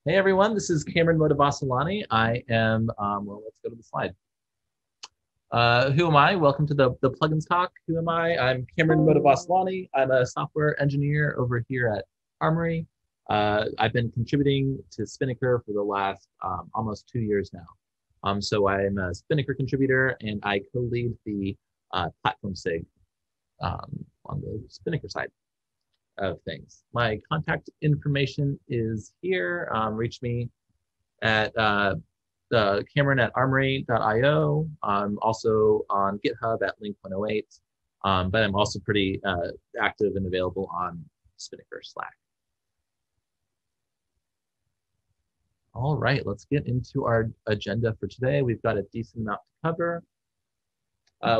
Hey everyone, this is Cameron Motevasselani. I am, well, let's go to the slide. Who am I? Welcome to the Plugins Talk. Who am I? I'm Cameron Motevasselani. I'm a software engineer over here at Armory. I've been contributing to Spinnaker for the last almost 2 years now. So I'm a Spinnaker contributor and I co-lead the Platforms SIG on the Spinnaker side of things. My contact information is here. Reach me at Cameron@armory.io. I'm also on GitHub at link.08, but I'm also pretty active and available on Spinnaker Slack. All right, let's get into our agenda for today. We've got a decent amount to cover.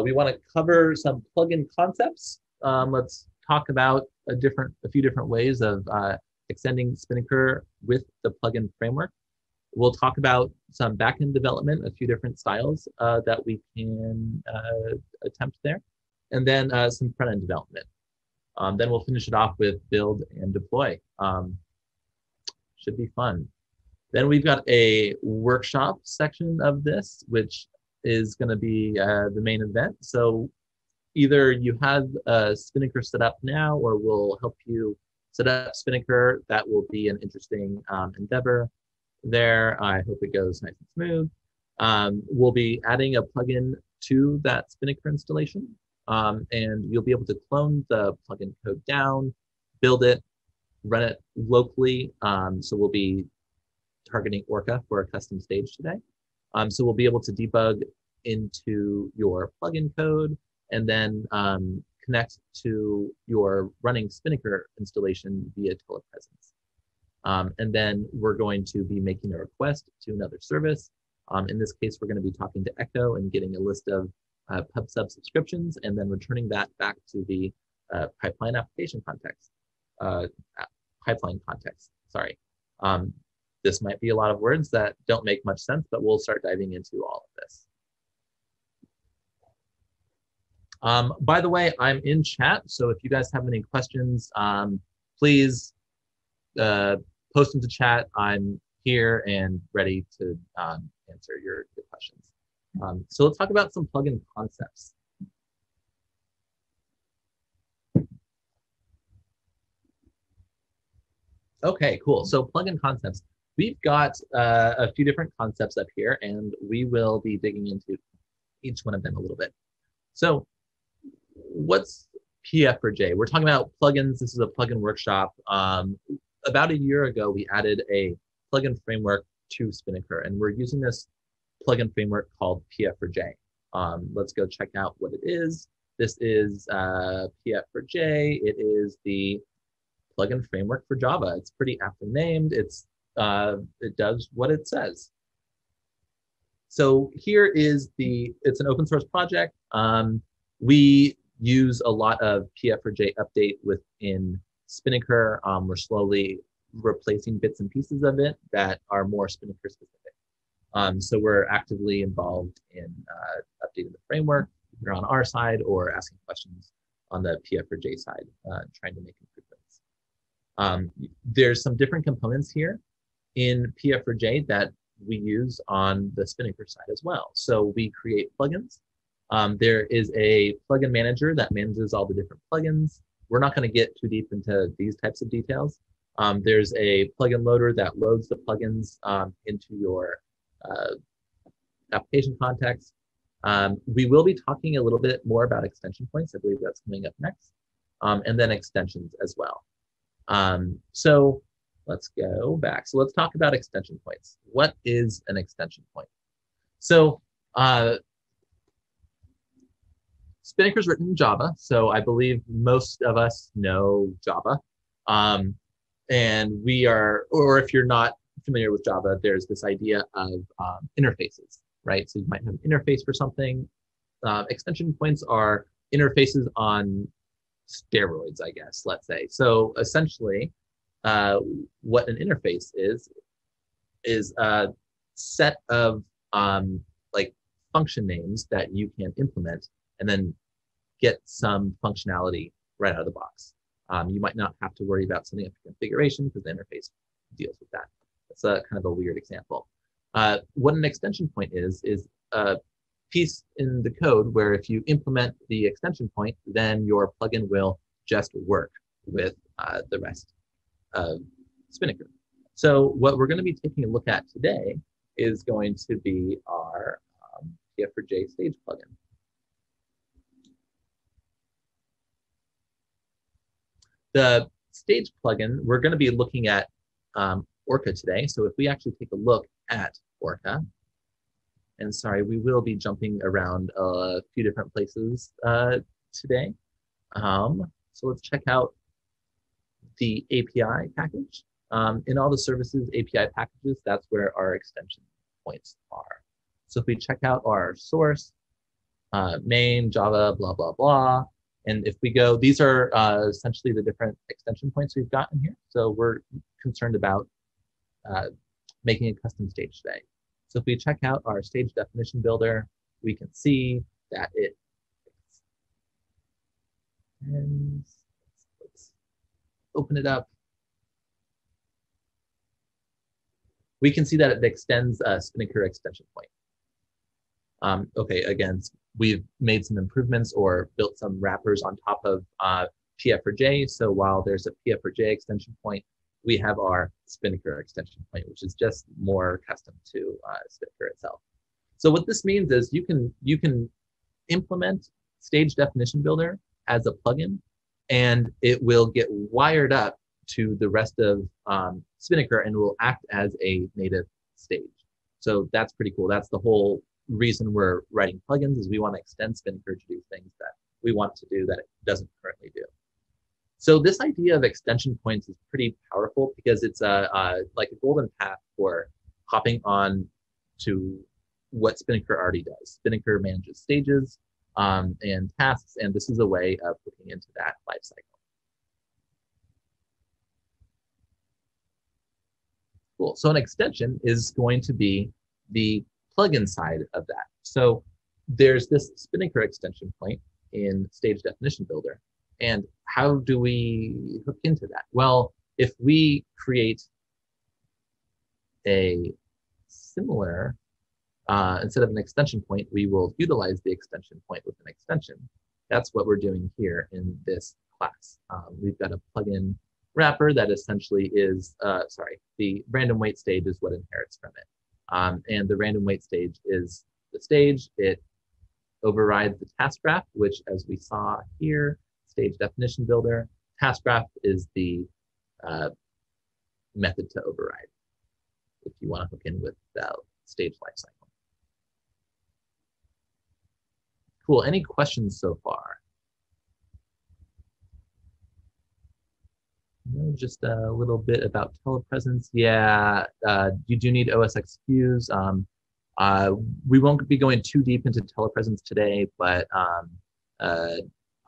We want to cover some plugin concepts. Let's talk about a few different ways of extending Spinnaker with the plugin framework. We'll talk about some backend development, a few different styles that we can attempt there, and then some front-end development. Then we'll finish it off with build and deploy. Should be fun. Then we've got a workshop section of this, which is going to be the main event. So either you have Spinnaker set up now, or we'll help you set up Spinnaker. That will be an interesting endeavor there. I hope it goes nice and smooth. We'll be adding a plugin to that Spinnaker installation, and you'll be able to clone the plugin code down, build it, run it locally. So we'll be targeting Orca for a custom stage today. So we'll be able to debug into your plugin code and then connect to your running Spinnaker installation via Telepresence. And then we're going to be making a request to another service. In this case, we're going to be talking to Echo and getting a list of PubSub subscriptions and then returning that back to the pipeline application context. Pipeline context, sorry. This might be a lot of words that don't make much sense, but we'll start diving into all of this. By the way, I'm in chat, so if you guys have any questions, please post into chat. I'm here and ready to answer your questions. So let's talk about some plugin concepts. Okay, cool. So plugin concepts. We've got a few different concepts up here, and we will be digging into each one of them a little bit. So what's Pfrj? We're talking about plugins. This is a plugin workshop. About a year ago, we added a plugin framework to Spinnaker, and we're using this plugin framework called Pfrj. Let's go check out what it is. This is Pfrj. It is the plugin framework for Java. It's pretty aptly named. It does what it says. So here is it's an open source project. We use a lot of Pfrj update within Spinnaker. We're slowly replacing bits and pieces of it that are more Spinnaker specific. So we're actively involved in updating the framework, either on our side or asking questions on the Pfrj side, trying to make improvements. There's some different components here in Pfrj that we use on the Spinnaker side as well. So we create plugins. There is a plugin manager that manages all the different plugins. We're not going to get too deep into these types of details. There's a plugin loader that loads the plugins into your application context. We will be talking a little bit more about extension points. I believe that's coming up next. And then extensions as well. So let's go back. So let's talk about extension points. What is an extension point? So Spinnaker's written in Java, so I believe most of us know Java. And we are, or if you're not familiar with Java, there's this idea of interfaces, right? So you might have an interface for something. Extension points are interfaces on steroids, I guess, let's say. So essentially, what an interface is a set of like function names that you can implement and then get some functionality right out of the box. You might not have to worry about setting up a configuration because the interface deals with that. That's a kind of a weird example. What an extension point is a piece in the code where if you implement the extension point, then your plugin will just work with the rest of Spinnaker. So what we're going to be taking a look at today is going to be our Pfrj stage plugin. The stage plugin, we're going to be looking at Orca today. So if we actually take a look at Orca, and sorry, we will be jumping around a few different places today. So let's check out the API package. In all the services API packages, that's where our extension points are. So if we check out our source, main, Java, blah, blah, blah, and if we go, these are essentially the different extension points we've got in here. So we're concerned about making a custom stage today. So if we check out our stage definition builder, we can see that it, and let's open it up. We can see that it extends a Spinnaker extension point. Okay, again, we've made some improvements or built some wrappers on top of Pfrj. So while there's a Pfrj extension point, we have our Spinnaker extension point, which is just more custom to Spinnaker itself. So what this means is you can implement Stage Definition Builder as a plugin, and it will get wired up to the rest of Spinnaker and will act as a native stage. So that's pretty cool. That's the whole reason we're writing plugins, is we want to extend Spinnaker to do things that we want to do that it doesn't currently do. So this idea of extension points is pretty powerful because it's like a golden path for hopping on to what Spinnaker already does. Spinnaker manages stages and tasks, and this is a way of looking into that lifecycle. Cool. So an extension is going to be the plugin side of that. So there's this Spinnaker extension point in Stage Definition Builder. And how do we hook into that? Well, if we create a similar, instead of an extension point, we will utilize the extension point with an extension. That's what we're doing here in this class. We've got a plugin wrapper that essentially is, the random wait stage is what inherits from it. And the random wait stage is the stage. It overrides the task graph, which, as we saw here, Stage Definition Builder. Task graph is the method to override if you want to hook in with the stage lifecycle. Cool. Any questions so far? Just a little bit about Telepresence. Yeah, you do need OSX views. We won't be going too deep into Telepresence today, but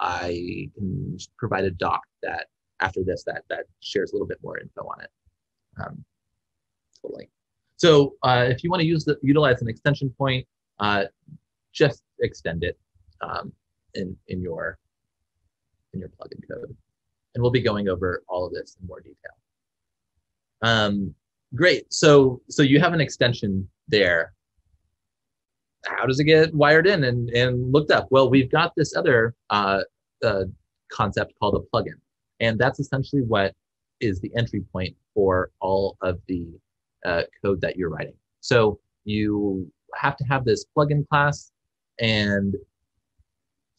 I can provide a doc that after this that shares a little bit more info on it. Totally. So if you want to utilize an extension point, just extend it in your plugin code, and we'll be going over all of this in more detail. Great. So you have an extension there. How does it get wired in and looked up? Well, we've got this other concept called a plugin, and that's essentially what is the entry point for all of the code that you're writing. So you have to have this plugin class, and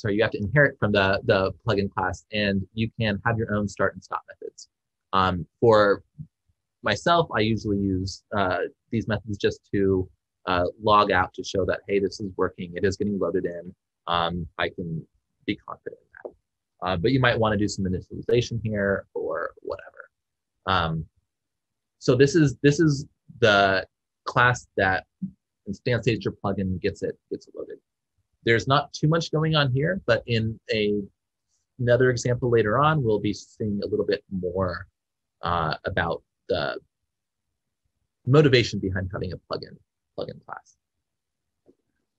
you have to inherit from the plugin class, and you can have your own start and stop methods. For myself, I usually use these methods just to log out to show that, hey, this is working, it is getting loaded in, I can be confident in that. But you might want to do some initialization here or whatever. So this is the class that instantiates your plugin, gets it loaded. There's not too much going on here, but in another example later on, we'll be seeing a little bit more about the motivation behind having a plugin class.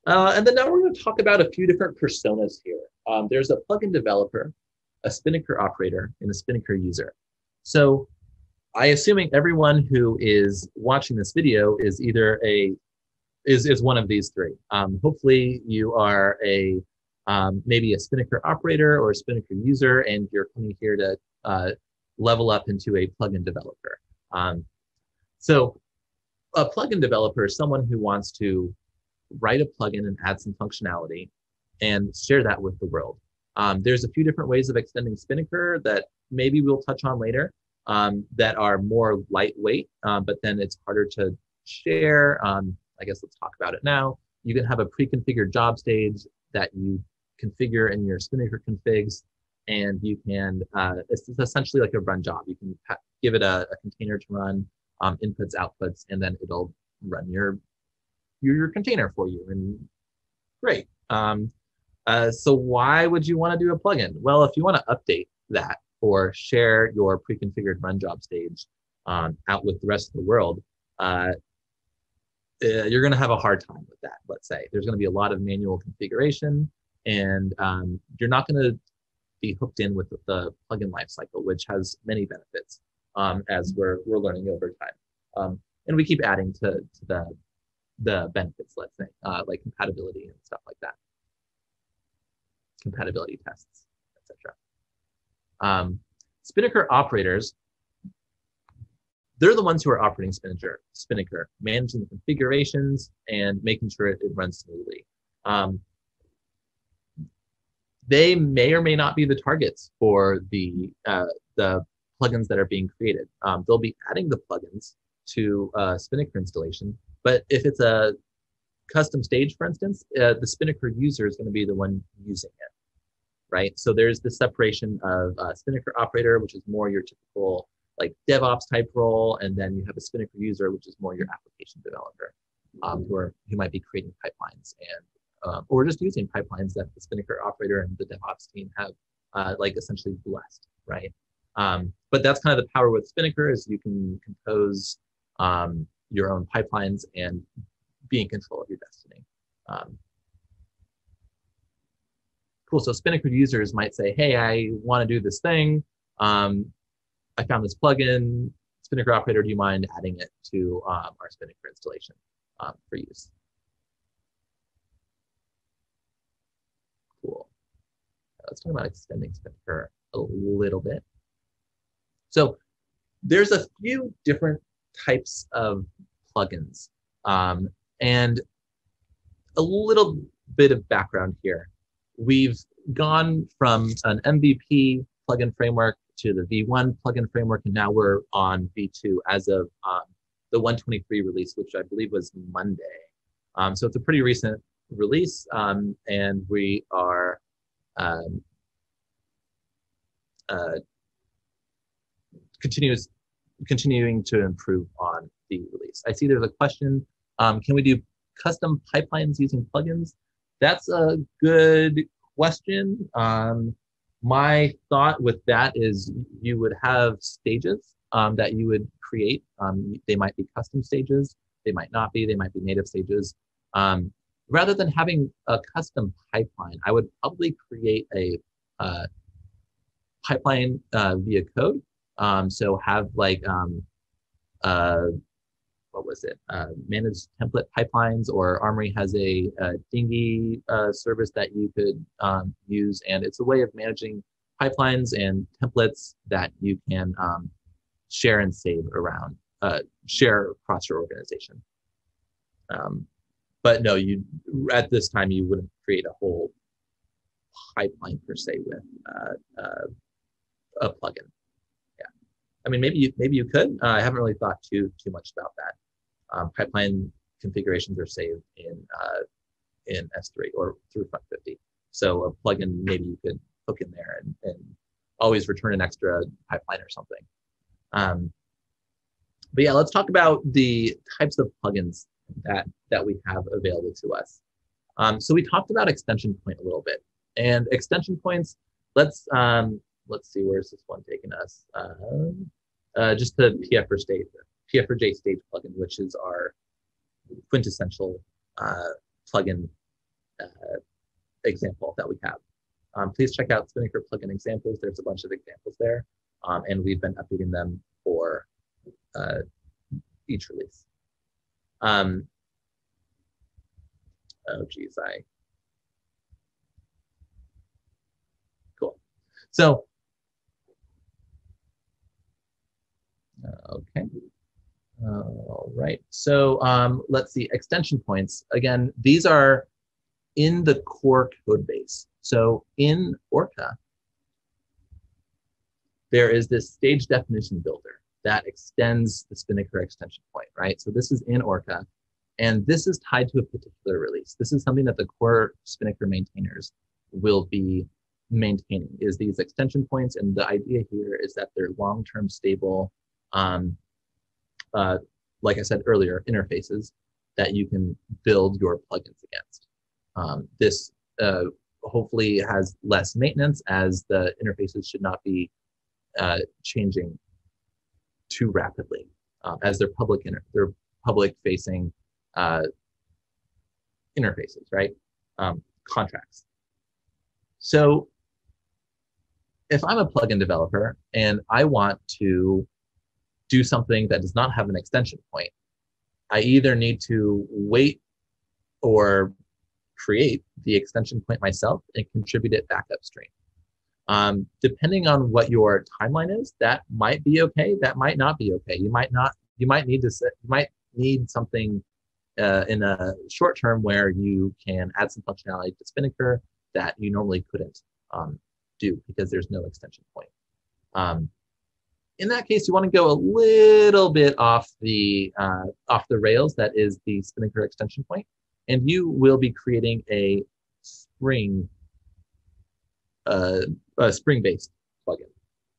And then now we're going to talk about a few different personas here. There's a plugin developer, a Spinnaker operator, and a Spinnaker user. So I assuming everyone who is watching this video is either is one of these three. Hopefully you are maybe a Spinnaker operator or a Spinnaker user, and you're coming here to level up into a plugin developer. So a plugin developer is someone who wants to write a plugin and add some functionality and share that with the world. There's a few different ways of extending Spinnaker that maybe we'll touch on later that are more lightweight, but then it's harder to share. I guess let's talk about it now. You can have a pre-configured job stage that you configure in your Spinnaker configs, and you can, it's essentially like a run job. You can give it a container to run, inputs, outputs, and then it'll run your container for you, and great. So why would you want to do a plugin? Well, if you want to update that or share your pre-configured run job stage out with the rest of the world, you're going to have a hard time with that, let's say. There's going to be a lot of manual configuration, and you're not going to be hooked in with the plugin lifecycle, which has many benefits as we're learning over time. And we keep adding to the benefits, let's say, like compatibility and stuff like that. Compatibility tests, etc. Spinnaker operators, they're the ones who are operating Spinnaker, managing the configurations and making sure it runs smoothly. They may or may not be the targets for the plugins that are being created. They'll be adding the plugins to Spinnaker installation, but if it's a custom stage, for instance, the Spinnaker user is going to be the one using it, right? So there's the separation of Spinnaker operator, which is more your typical like DevOps type role, and then you have a Spinnaker user, which is more your application developer, who might be creating pipelines and or just using pipelines that the Spinnaker operator and the DevOps team have like essentially blessed, right? But that's kind of the power with Spinnaker is you can compose your own pipelines and be in control of your destiny. Cool, so Spinnaker users might say, hey, I want to do this thing. I found this plugin, Spinnaker operator, do you mind adding it to our Spinnaker installation for use? Cool. Let's talk about extending Spinnaker a little bit. So there's a few different types of plugins. And a little bit of background here. We've gone from an MVP plugin framework to the V1 plugin framework, and now we're on V2 as of the 123 release, which I believe was Monday. So it's a pretty recent release, and we are continuing to improve on the release. I see there's a question, can we do custom pipelines using plugins? That's a good question. My thought with that is you would have stages that you would create. They might be custom stages, they might not be, they might be native stages. Rather than having a custom pipeline, I would probably create a pipeline via code. So have like, what was it? Managed template pipelines, or Armory has a Dingy service that you could use, and it's a way of managing pipelines and templates that you can share and save around, share across your organization. But no, at this time you wouldn't create a whole pipeline per se with a plugin. Yeah, I mean maybe you could. I haven't really thought too much about that. Pipeline configurations are saved in S3 or through Front50. So a plugin maybe you could hook in there and always return an extra pipeline or something. But yeah, let's talk about the types of plugins that we have available to us. So we talked about extension point a little bit, and extension points. Let's see, where's this one taking us? Just the Pfrj stage plugin, which is our quintessential plugin example that we have. Please check out Spinnaker plugin examples. There's a bunch of examples there, and we've been updating them for each release. Oh geez, cool. So, okay. All right. So let's see, extension points. Again, these are in the core code base. So in Orca, there is this stage definition builder that extends the Spinnaker extension point, right? So this is in Orca, and this is tied to a particular release. This is something that the core Spinnaker maintainers will be maintaining, is these extension points. And the idea here is that they're long-term stable, like I said earlier, interfaces that you can build your plugins against. This hopefully has less maintenance, as the interfaces should not be changing too rapidly, as they're public-facing interfaces, right? Contracts. So if I'm a plugin developer and I want to do something that does not have an extension point, I either need to wait or create the extension point myself and contribute it back upstream. Depending on what your timeline is, that might be okay. That might not be okay. You might need something in a short term where you can add some functionality to Spinnaker that you normally couldn't do because there's no extension point. In that case, you want to go a little bit off the rails. That is the Spinnaker extension point, and you will be creating a Spring-based plugin.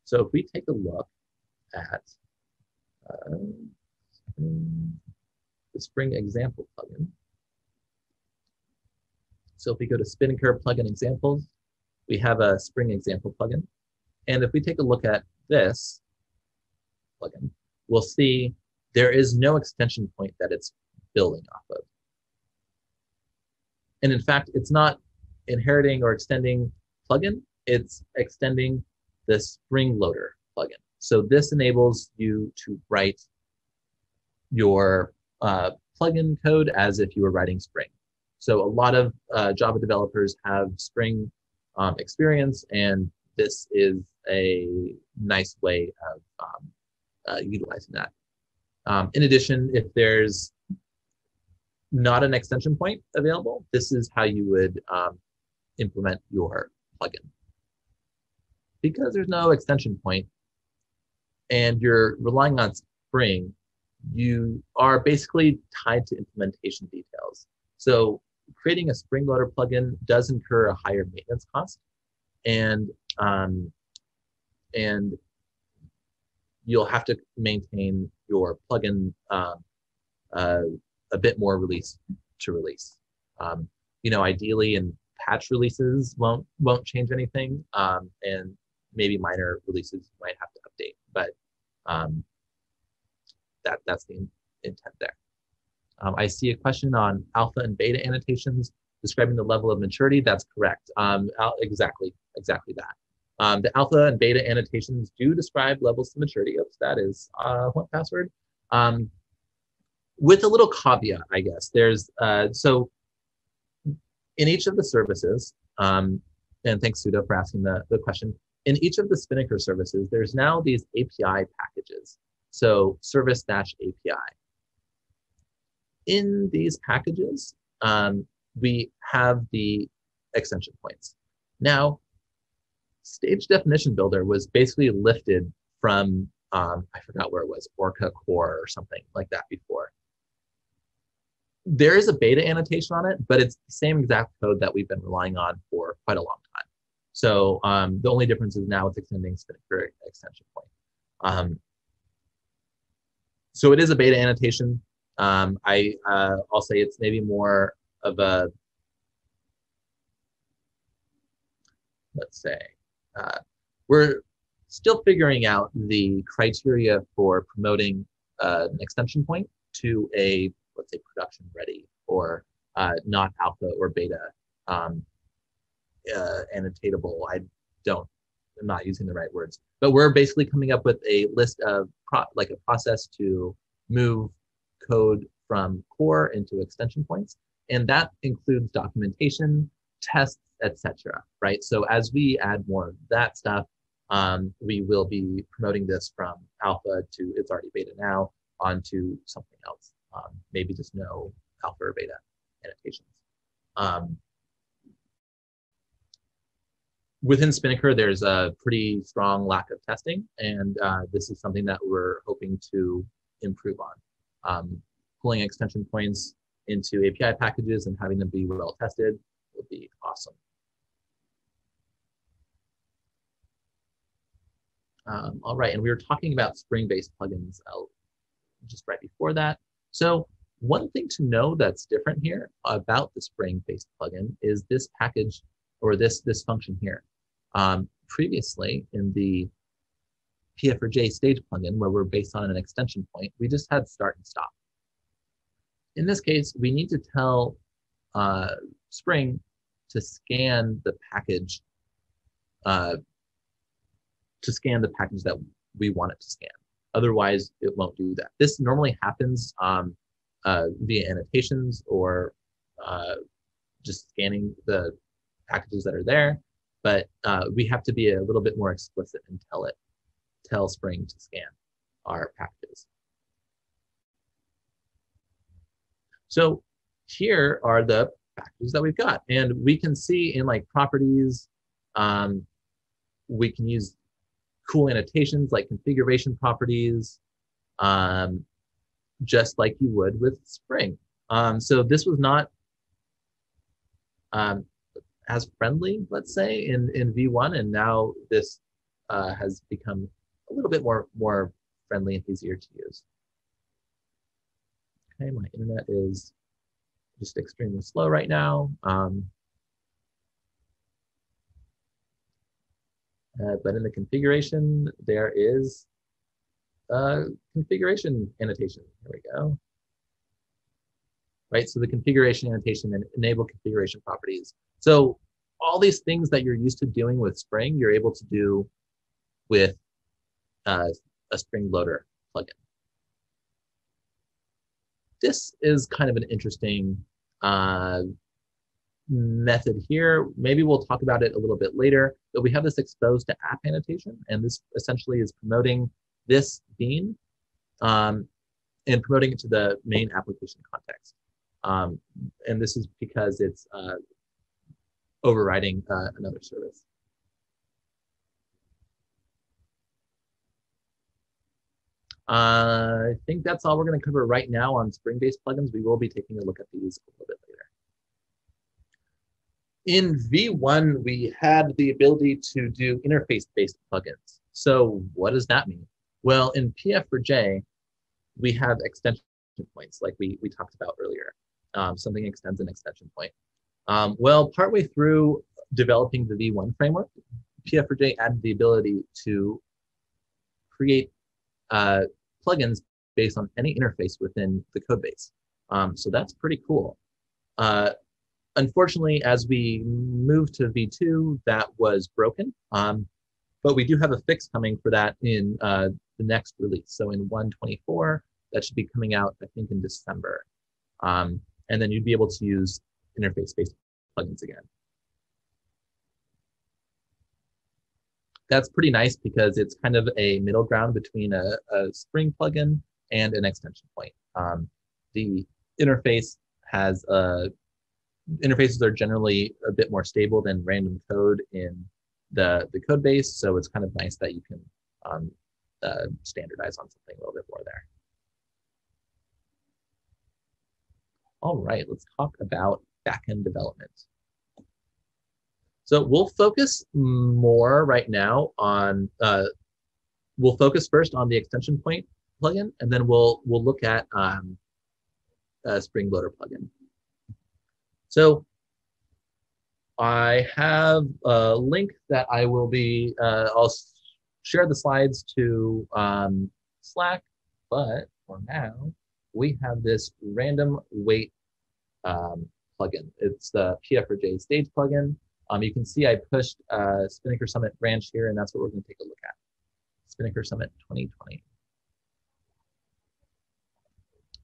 So if we take a look at the Spring example plugin, so if we go to Spinnaker plugin examples, we have a Spring example plugin, and if we take a look at this plugin, we'll see there is no extension point that it's building off of. And in fact, it's not inheriting or extending plugin, it's extending the Spring Loader plugin. So this enables you to write your plugin code as if you were writing Spring. So a lot of Java developers have Spring experience, and this is a nice way of utilizing that. In addition, if there's not an extension point available, this is how you would implement your plugin. Because there's no extension point and you're relying on Spring, you are basically tied to implementation details. So creating a Spring Loader plugin does incur a higher maintenance cost, and you'll have to maintain your plugin a bit more release to release. You know, ideally, in patch releases won't change anything, and maybe minor releases might have to update, but that's the intent there. I see a question on alpha and beta annotations describing the level of maturity. That's correct. Exactly that. The alpha and beta annotations do describe levels of maturity. Oops, that is one password. With a little caveat, I guess. There's so in each of the services, and thanks Suda for asking the question. In each of the Spinnaker services, there's now these API packages. So service-API. In these packages, we have the extension points. Now, Stage Definition Builder was basically lifted from, I forgot where it was, Orca Core or something like that before. There is a beta annotation on it, but it's the same exact code that we've been relying on for quite a long time. So the only difference is now it's extending Spinnaker extension point. So it is a beta annotation. I'll say it's maybe more of a, let's say, we're still figuring out the criteria for promoting an extension point to a, let's say, production ready or not alpha or beta annotatable. not using the right words, but we're basically coming up with a list of like a process to move code from core into extension points. And that includes documentation, tests, etc. Right? So as we add more of that stuff, we will be promoting this from alpha to, it's already beta now, onto something else. Maybe just no alpha or beta annotations. Within Spinnaker, there's a pretty strong lack of testing, and this is something that we're hoping to improve on. Pulling extension points into API packages and having them be well tested would be awesome. All right, and we were talking about Spring-based plugins just right before that. So one thing to know that's different here about the Spring-based plugin is this package, or this function here. Previously, in the Pfrj stage plugin, where we're based on an extension point, we just had start and stop. In this case, we need to tell Spring to scan the package, that we want it to scan. Otherwise, it won't do that. This normally happens via annotations or just scanning the packages that are there. But we have to be a little bit more explicit and tell Spring to scan our packages. So here are the packages that we've got. And we can see in like properties, we can use cool annotations like configuration properties, just like you would with Spring. So this was not as friendly, let's say, in V1, and now this has become a little bit more friendly and easier to use. Okay, my internet is just extremely slow right now. But in the configuration, there is a configuration annotation. Here we go. Right, so the configuration annotation and enable configuration properties. So all these things that you're used to doing with Spring, you're able to do with a Spring Loader plugin. This is kind of an interesting method here. Maybe we'll talk about it a little bit later, but we have this exposed to app annotation, and this essentially is promoting this bean and promoting it to the main application context. And this is because it's overriding another service. I think that's all we're going to cover right now on Spring-based plugins. We will be taking a look at these a little bit later. In V1, we had the ability to do interface-based plugins. So what does that mean? Well, in Pfrj, we have extension points like we talked about earlier. Something extends an extension point. Well, partway through developing the V1 framework, Pfrj added the ability to create plugins based on any interface within the code base. So that's pretty cool. Unfortunately, as we moved to V2, that was broken. But we do have a fix coming for that in the next release. So in 1.24, that should be coming out, I think, in December. And then you'd be able to use interface-based plugins again. That's pretty nice because it's kind of a middle ground between a Spring plugin and an extension point. The interface has interfaces are generally a bit more stable than random code in the code base, so it's kind of nice that you can standardize on something a little bit more there. All right, let's talk about backend development. So we'll focus more right now on, we'll focus first on the extension point plugin, and then we'll look at a Spring Loader plugin. So I have a link that I will be, I'll share the slides to Slack, but for now, we have this random weight plugin. It's the Pfrj stage plugin. You can see I pushed Spinnaker Summit branch here, and that's what we're going to take a look at. Spinnaker Summit 2020.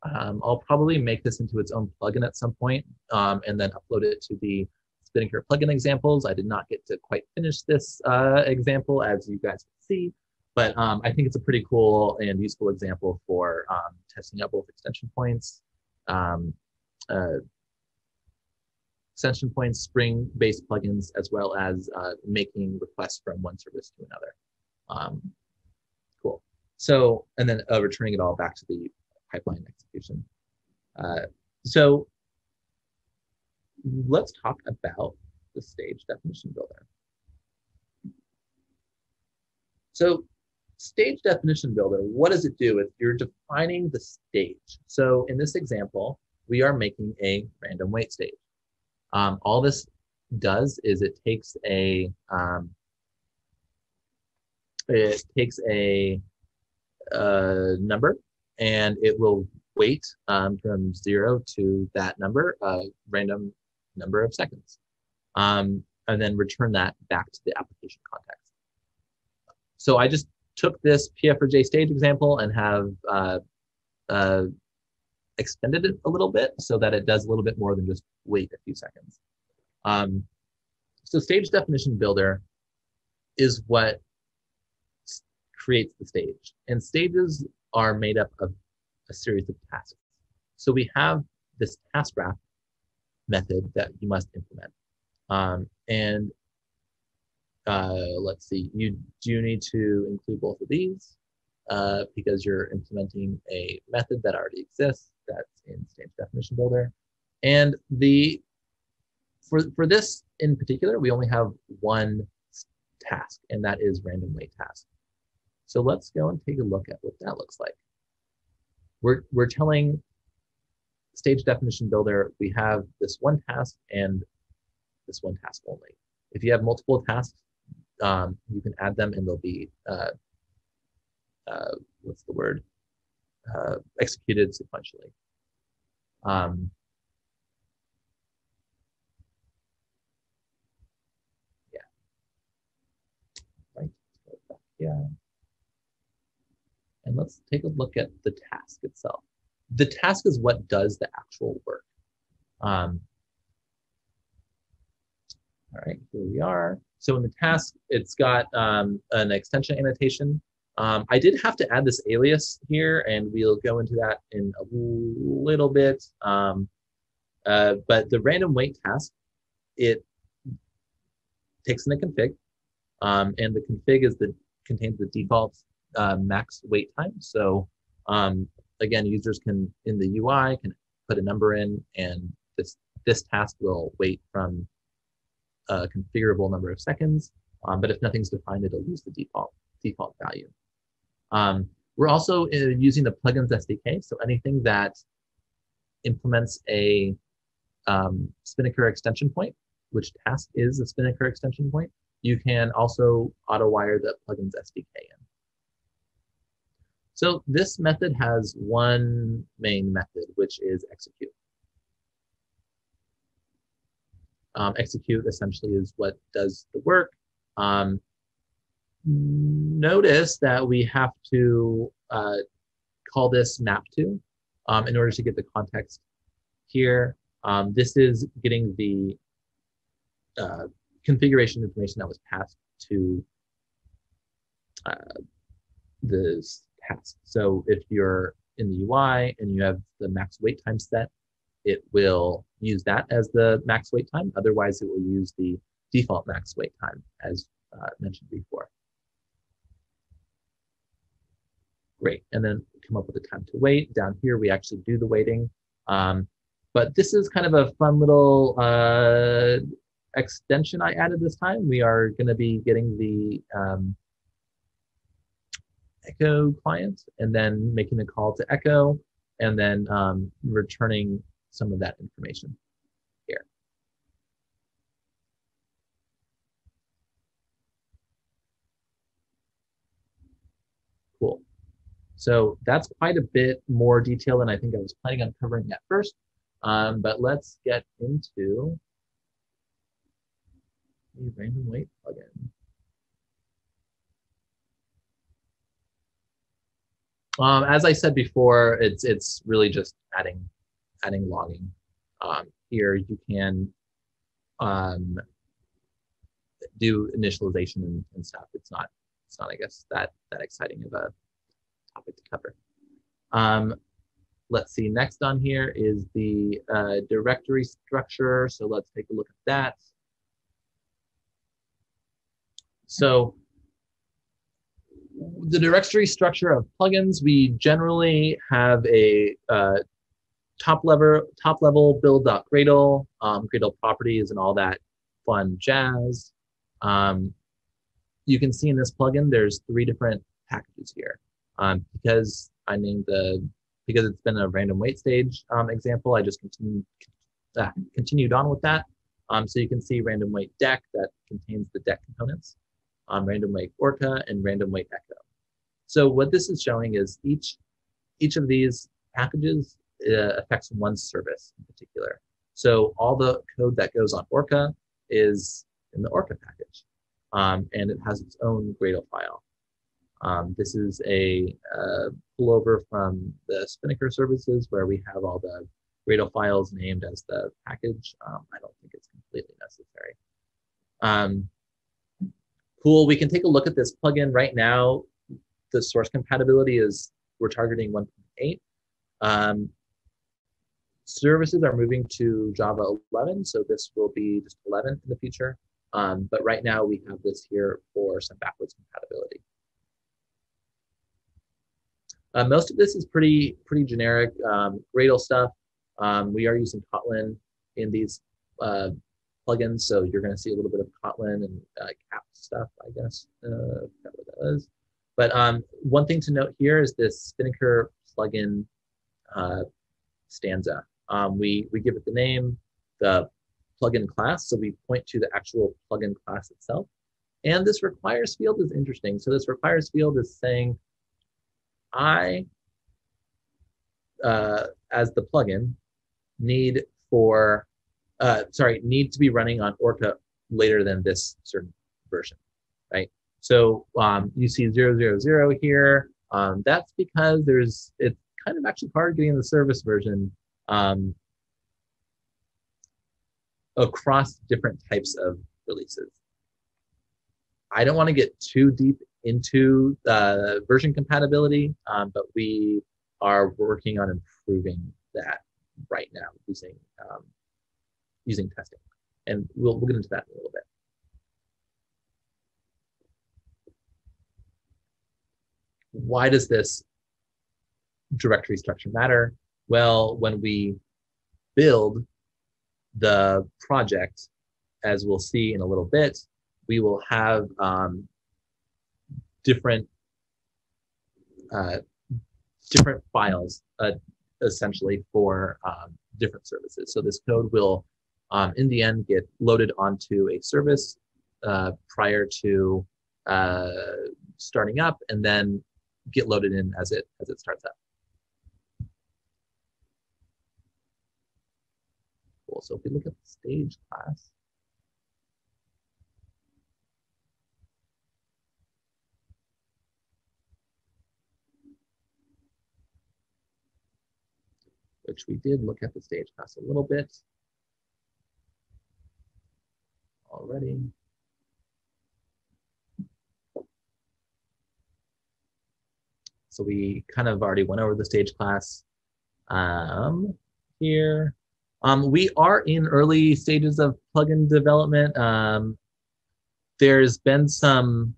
I'll probably make this into its own plugin at some point, and then upload it to the Spinnaker plugin examples. I did not get to quite finish this example, as you guys can see, but I think it's a pretty cool and useful example for testing out both extension points, Spring-based plugins, as well as making requests from one service to another. Cool. So, and then returning it all back to the pipeline execution. So let's talk about the stage definition builder. So stage definition builder, what does it do? You're defining the stage. So in this example, we are making a random wait stage. All this does is it takes a number, and it will wait from 0 to that number, a random number of seconds, and then return that back to the application context. So I just took this Pfrj stage example and have extended it a little bit so that it does a little bit more than just wait a few seconds. So stage definition builder is what creates the stage, and stages are made up of a series of tasks. So we have this task graph method that you must implement. Let's see, you do need to include both of these because you're implementing a method that already exists that's in stage definition builder. And for this in particular, we only have one task, and that is random wait task. So let's go and take a look at what that looks like. We're telling stage definition builder we have this one task and this one task only. If you have multiple tasks, you can add them and they'll be what's the word? Executed sequentially. Yeah. Right. Yeah. And let's take a look at the task itself. The task is what does the actual work. All right, here we are. So in the task, it's got an extension annotation. I did have to add this alias here, and we'll go into that in a little bit. But the random wait task, it takes in a config, and the config contains the default max wait time. So again, users can, in the UI, can put a number in, and this task will wait from a configurable number of seconds. But if nothing's defined, it'll use the default value. We're also using the Plugins SDK, so anything that implements a Spinnaker extension point, which task is a Spinnaker extension point, you can also auto-wire the Plugins SDK in. So this method has one main method, which is execute. Execute essentially is what does the work. Notice that we have to call this map to in order to get the context here. This is getting the configuration information that was passed to this task. So if you're in the UI and you have the max wait time set, it will use that as the max wait time. Otherwise, it will use the default max wait time, as mentioned before. Great, and then come up with a time to wait. Down here, we actually do the waiting. But this is kind of a fun little extension I added this time. We are going to be getting the Echo client and then making the call to Echo and then returning some of that information here. Cool. So that's quite a bit more detail than I think I was planning on covering at first. But let's get into a random weight plugin. As I said before, it's really just adding logging. Here you can do initialization and stuff. It's not I guess that exciting of a topic to cover. Let's see, next on here is the directory structure. So let's take a look at that. So the directory structure of plugins, we generally have a top level build.gradle, Gradle properties and all that fun jazz. You can see in this plugin, there's 3 different packages here. Because I named because it's been a random weight stage example, I just continued on with that. So you can see random weight deck that contains the deck components, random weight Orca, and random weight echo. So what this is showing is each of these packages affects one service in particular. So all the code that goes on Orca is in the Orca package, and it has its own Gradle file. This is a pullover from the Spinnaker services where we have all the Gradle files named as the package. I don't think it's completely necessary. Cool, we can take a look at this plugin right now. The source compatibility is, we're targeting 1.8. Services are moving to Java 11, so this will be just 11 in the future. But right now we have this here for some backwards compatibility. Most of this is pretty generic Gradle stuff. We are using Kotlin in these plugins, so you're going to see a little bit of Kotlin and cap stuff, I guess. Forgot what that is. But one thing to note here is this Spinnaker plugin stanza. We give it the name, the plugin class, so we point to the actual plugin class itself. And this requires field is interesting. So this requires field is saying, I, as the plugin, need to be running on Orca later than this certain version, right? So you see 000 here. That's because it's kind of actually hard getting the service version across different types of releases. I don't want to get too deep into version compatibility, but we are working on improving that right now using testing, and we'll get into that in a little bit. Why does this directory structure matter? Well, when we build the project, as we'll see in a little bit, we will have different files essentially for different services. So this code will, in the end, get loaded onto a service prior to starting up, and then get loaded in as it starts up. Cool. So if we look at the stage class, which we did look at the stage class a little bit already. So we kind of already went over the stage class here. We are in early stages of plugin development. There's been some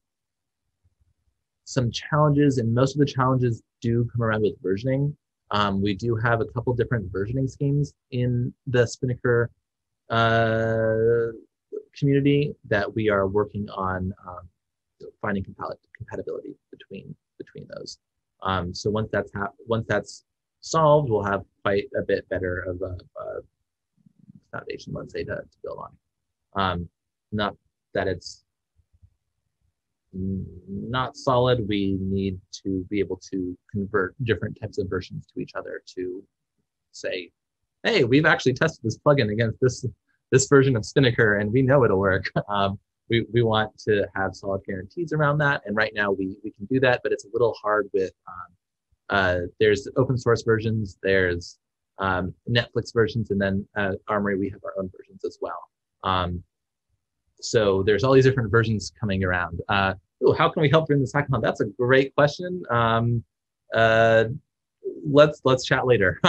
challenges, and most of the challenges do come around with versioning. We do have a couple different versioning schemes in the Spinnaker community that we are working on finding compatibility between those. So once that's solved, we'll have quite a bit better of a foundation, let's say, to build on. Not that it's not solid, we need to be able to convert different types of versions to each other to say, hey, we've actually tested this plugin against this version of Spinnaker, and we know it'll work. we want to have solid guarantees around that. And right now we can do that, but it's a little hard with, there's open source versions, there's Netflix versions, and then Armory, we have our own versions as well. So there's all these different versions coming around. How can we help during this hackathon? That's a great question. Let's chat later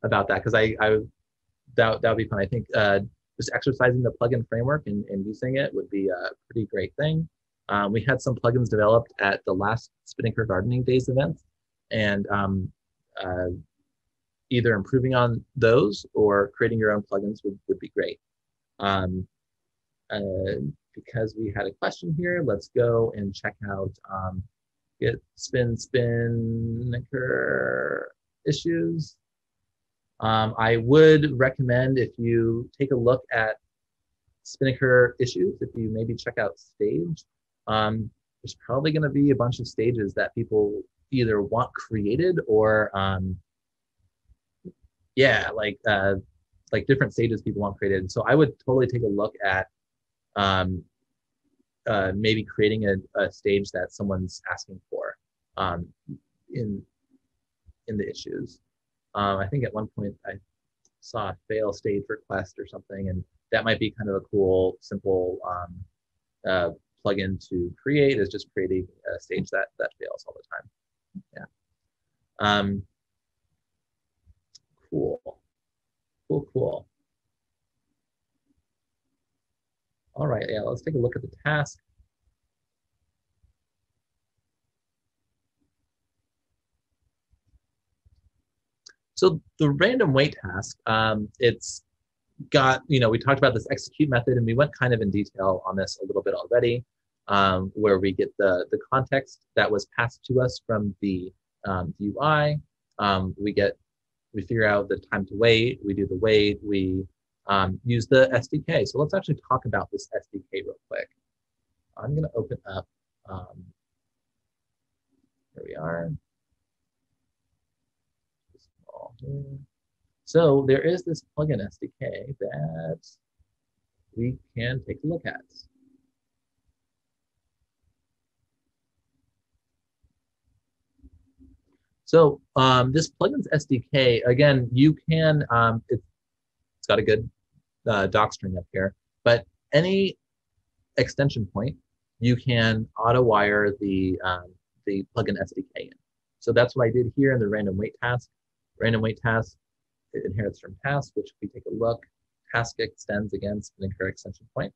about that, because that would be fun. I think just exercising the plugin framework and using it would be a pretty great thing. We had some plugins developed at the last Spinnaker Gardening Days event, and either improving on those or creating your own plugins would be great. Because we had a question here, let's go and check out get Spinnaker issues. I would recommend, if you take a look at Spinnaker issues, if you maybe check out stage, there's probably going to be a bunch of stages that people either want created or like different stages people want created. So I would totally take a look at maybe creating a stage that someone's asking for in the issues. I think at one point I saw a fail stage request or something, and that might be kind of a cool, simple plugin to create, is just creating a stage that fails all the time. Yeah. Cool. All right, yeah, let's take a look at the task. So the random wait task, it's got, we talked about this execute method, and we went kind of in detail on this a little bit already, where we get the context that was passed to us from the UI. We figure out the time to wait, we do the wait, we use the SDK. So let's actually talk about this SDK real quick. I'm going to open up, here we are. So there is this plugin SDK that we can take a look at. So this plugins SDK, again, you can, it's got a good doc string up here, but any extension point, you can auto-wire the plugin SDK in. So that's what I did here in the random wait task. Random wait task, it inherits from task, which if we take a look, task extends again Spinnaker extension point.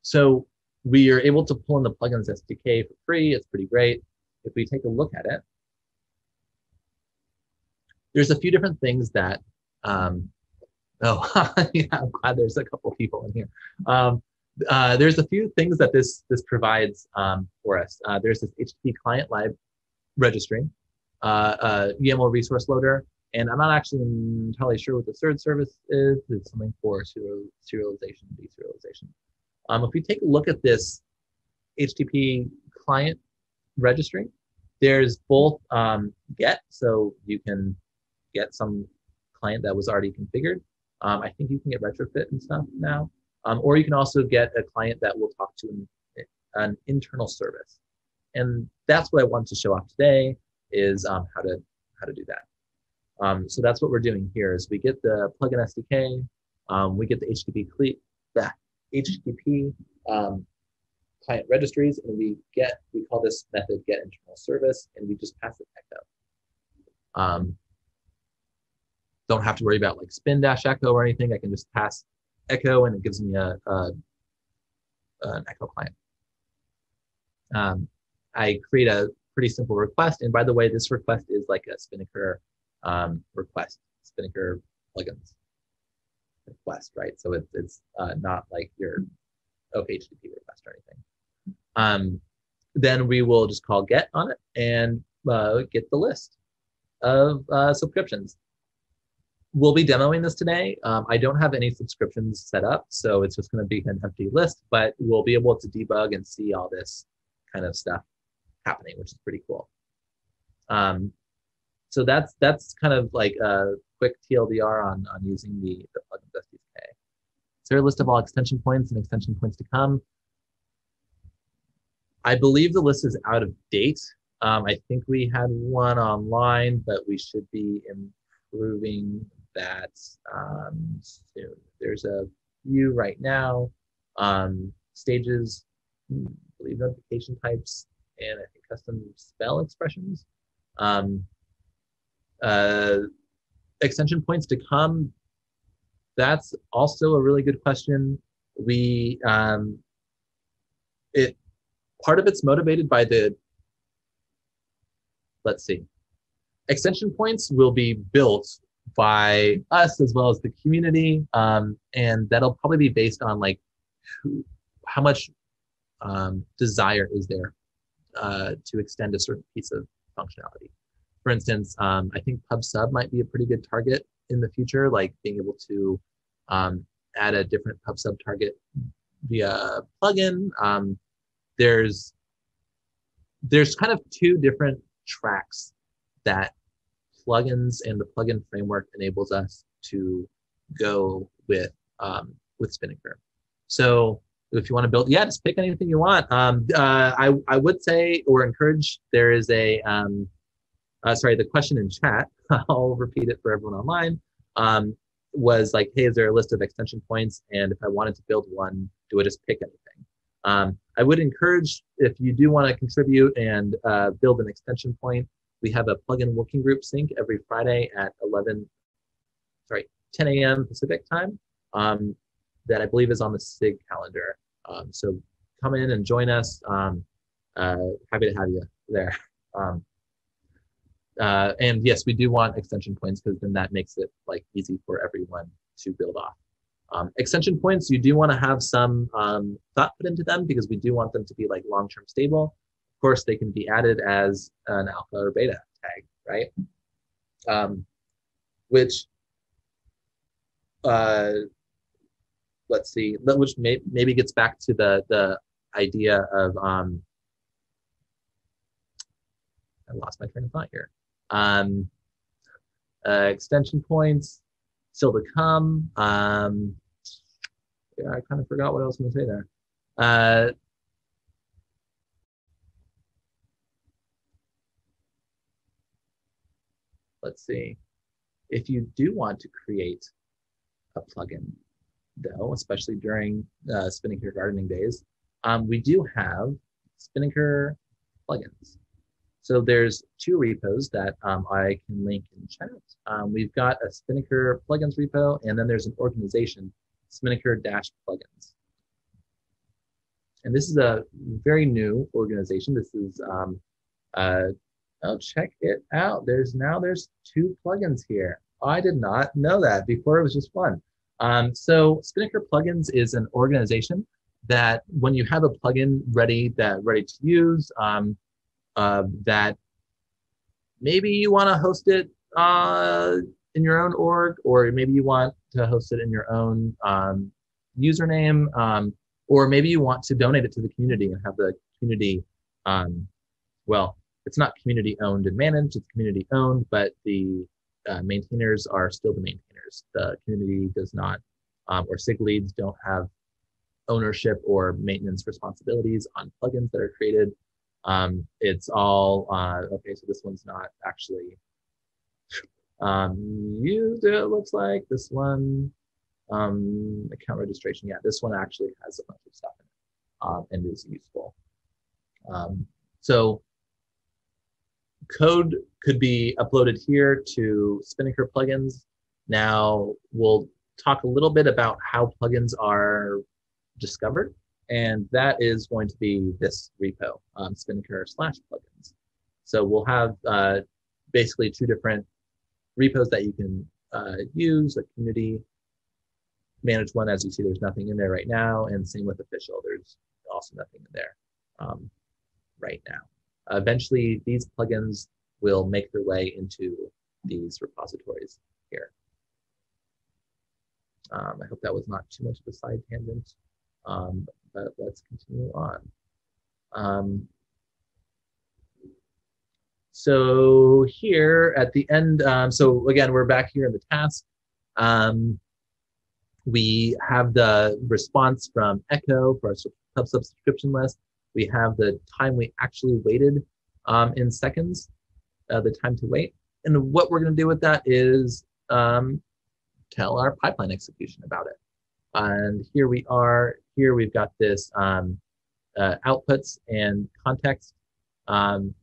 So we are able to pull in the plugins SDK for free. It's pretty great. If we take a look at it, there's a few different things that, yeah, I'm glad there's a couple people in here. There's a few things that this provides for us. There's this HTTP client live registry, YAML resource loader, and I'm not actually entirely sure what the third service is. It's something for serialization, deserialization. If we take a look at this HTTP client registry, there's both get, so you can get some client that was already configured. I think you can get retrofit and stuff now, or you can also get a client that will talk to an internal service. And that's what I wanted to show off today, is how to do that. So that's what we're doing here, is we get the plugin SDK, we get the HTTP client registries, and we call this method get internal service, and we just pass it echo. Don't have to worry about like spin-echo or anything. I can just pass echo, and it gives me an echo client. I create a pretty simple request, and by the way, this request is like a Spinnaker request, Spinnaker plugins request, right? So it's not like your HTTP request or anything. Then we will just call get on it and get the list of subscriptions. We'll be demoing this today. I don't have any subscriptions set up, so it's just going to be an empty list, but we'll be able to debug and see all this kind of stuff happening, which is pretty cool. So that's kind of like a quick TLDR on using the plugins SDK. there a list of all extension points and extension points to come? I believe the list is out of date. I think we had one online, but we should be improving that soon. There's a few right now. Stages, I believe notification types, and I think custom spell expressions. Extension points to come, that's also a really good question. We, part of it's motivated by the, let's see, extension points will be built by us as well as the community, and that'll probably be based on like how much desire is there to extend a certain piece of functionality. For instance, I think pub/sub might be a pretty good target in the future, like being able to add a different pub/sub target via plugin. There's kind of two different tracks that plugins and the plugin framework enables us to go with Spinnaker. So if you want to build, yeah, just pick anything you want. I would say or encourage, there is a, sorry, the question in chat, I'll repeat it for everyone online, was like, hey, is there a list of extension points? And if I wanted to build one, do I just pick anything? I would encourage, if you do want to contribute and build an extension point, we have a plugin working group sync every Friday at 10 a.m. Pacific time. That I believe is on the SIG calendar. So come in and join us. Happy to have you there. And yes, we do want extension points because then that makes it like easy for everyone to build off. Extension points, you do want to have some thought put into them because we do want them to be like long-term stable. Of course, they can be added as an alpha or beta tag, right? Which let's see, which maybe gets back to the idea of, I lost my train of thought here. Extension points still to come. Yeah, I kind of forgot what I was going to say there. Let's see. If you do want to create a plugin, though, especially during Spinnaker gardening days, we do have Spinnaker Plugins. So there's two repos that I can link in chat. We've got a Spinnaker Plugins repo, and then there's an organization, Spinnaker-Plugins. And this is a very new organization. This is, oh, check it out. There's two plugins here. I did not know that. Before it was just one. So Spinnaker Plugins is an organization that when you have a plugin ready to use, that maybe you want to host it in your own org, or maybe you want to host it in your own username, or maybe you want to donate it to the community and have the community, well, it's not community owned and managed, it's community owned, but the maintainers are still the maintainers. The community does not, or SIG leads don't have ownership or maintenance responsibilities on plugins that are created. It's all, okay, so this one's not actually used, it looks like. This one, account registration, yeah, this one actually has a bunch of stuff in it and is useful. So code could be uploaded here to Spinnaker Plugins. Now we'll talk a little bit about how plugins are discovered, and that is going to be this repo, Spinnaker/plugins. So we'll have basically two different repos that you can use, a community managed one. As you see, there's nothing in there right now, and same with official, there's also nothing in there right now. Eventually, these plugins will make their way into these repositories here. I hope that was not too much of a side tangent, but let's continue on. So here at the end, so again, we're back here in the task. We have the response from Echo for our subscription list. We have the time we actually waited in seconds, the time to wait. And what we're going to do with that is tell our pipeline execution about it. And here we are. Here we've got this outputs and context.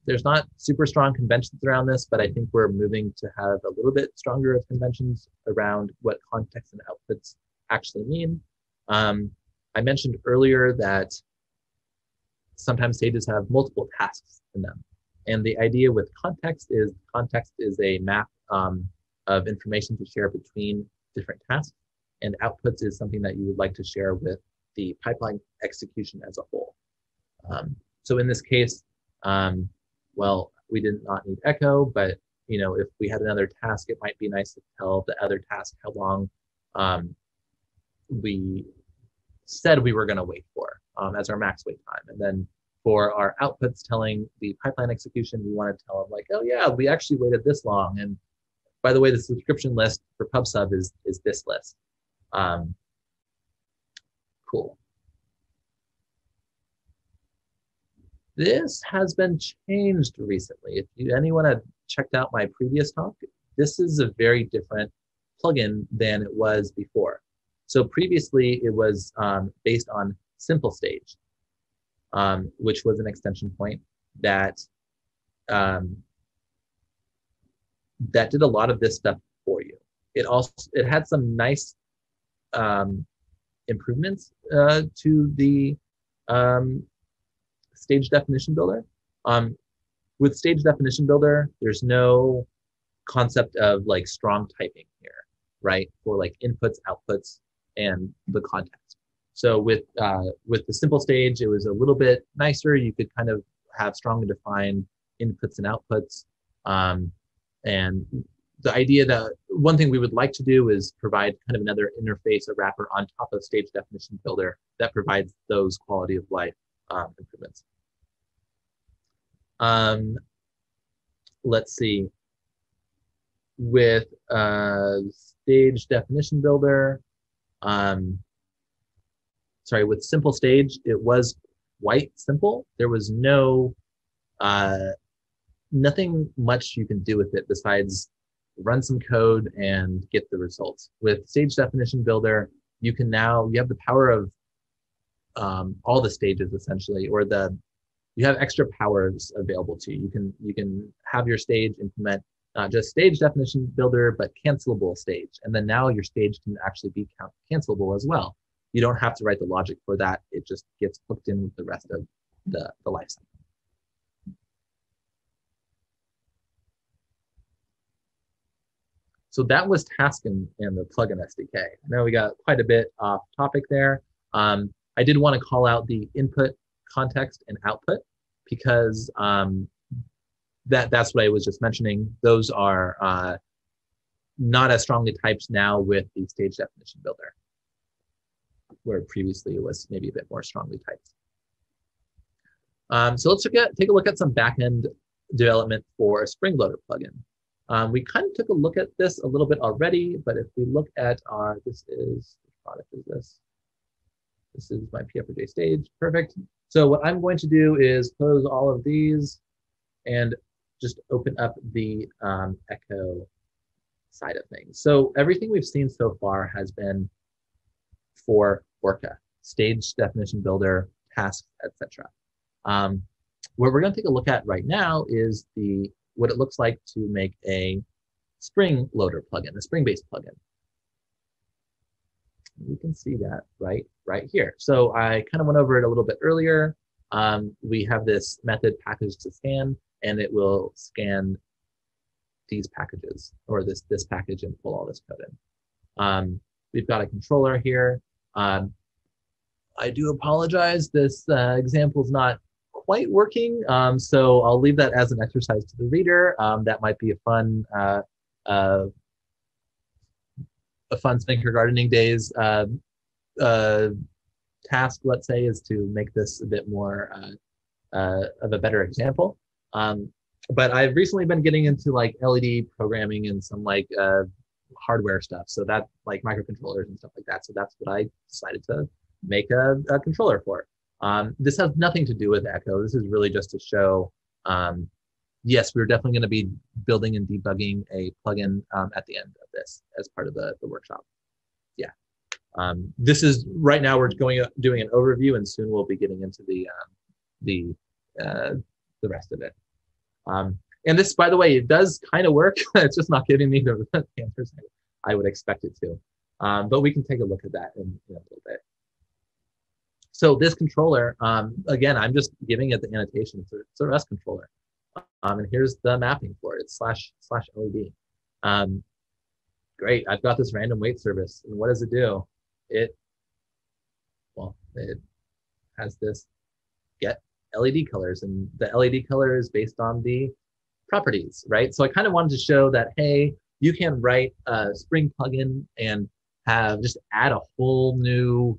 There's not super strong conventions around this, but I think we're moving to have a little bit stronger of conventions around what context and outputs actually mean. I mentioned earlier that sometimes stages have multiple tasks in them. And the idea with context is a map of information to share between different tasks, and outputs is something that you would like to share with the pipeline execution as a whole. So in this case, well, we did not need echo, but if we had another task, it might be nice to tell the other task how long we said we were going to wait for as our max wait time. And then for our outputs telling the pipeline execution, we want to tell them like, oh yeah, we actually waited this long. And by the way, the subscription list for PubSub is this list. Cool. This has been changed recently. If anyone had checked out my previous talk, this is a very different plugin than it was before. So previously it was based on Simple Stage, which was an extension point that that did a lot of this stuff for you. It had some nice improvements to the stage definition builder. With stage definition builder, there's no concept of like strong typing here, right? For like inputs, outputs, and the context. So with the simple stage, it was a little bit nicer. You could kind of have strongly defined inputs and outputs. And the idea that one thing we would like to do is provide kind of another interface, a wrapper on top of stage definition builder that provides those quality of life improvements. Let's see. With stage definition builder, with simple stage, it was quite simple. There was nothing much you can do with it besides run some code and get the results. With stage definition builder, you have the power of all the stages essentially, or you have extra powers available to you. You can have your stage implement not just stage definition builder, but cancelable stage. And then now your stage can actually be cancelable as well. You don't have to write the logic for that. It just gets hooked in with the rest of the lifecycle. So that was task and the plugin SDK. I know we got quite a bit off topic there. I did want to call out the input, context, and output because that's what I was just mentioning. Those are not as strongly typed now with the stage definition builder, where previously it was maybe a bit more strongly typed. So let's take a look at some backend development for a Spring Loader plugin. We kind of took a look at this a little bit already, but if we look at which product is this? This is my Pfrj stage, perfect. So what I'm going to do is close all of these and just open up the Echo side of things. So everything we've seen so far has been for Orca, stage definition builder, tasks, etc. What we're going to take a look at right now is what it looks like to make a Spring Loader plugin, a Spring-based plugin. You can see that right here. So I kind of went over it a little bit earlier. We have this method package to scan, and it will scan these packages or this package and pull all this code in. We've got a controller here. I do apologize. This example is not quite working, so I'll leave that as an exercise to the reader. That might be a fun Spinnaker Gardening Days task, let's say, is to make this a bit more of a better example. But I've recently been getting into like LED programming and some like hardware stuff. So that like microcontrollers and stuff like that. So that's what I decided to make a controller for. This has nothing to do with Echo. This is really just to show, yes, we're definitely going to be building and debugging a plugin at the end of this as part of the workshop. Yeah. This is right now we're doing an overview, and soon we'll be getting into the rest of it. And this, by the way, it does kind of work. It's just not giving me the answers I would expect it to. But we can take a look at that in a little bit. So this controller, again, I'm just giving it the annotation. It's a REST controller. And here's the mapping for it. It's /LED. Great, I've got this random wait service. And what does it do? It has this get LED colors. And the LED color is based on the properties, right? So I kind of wanted to show that, hey, you can write a Spring plugin and just add a whole new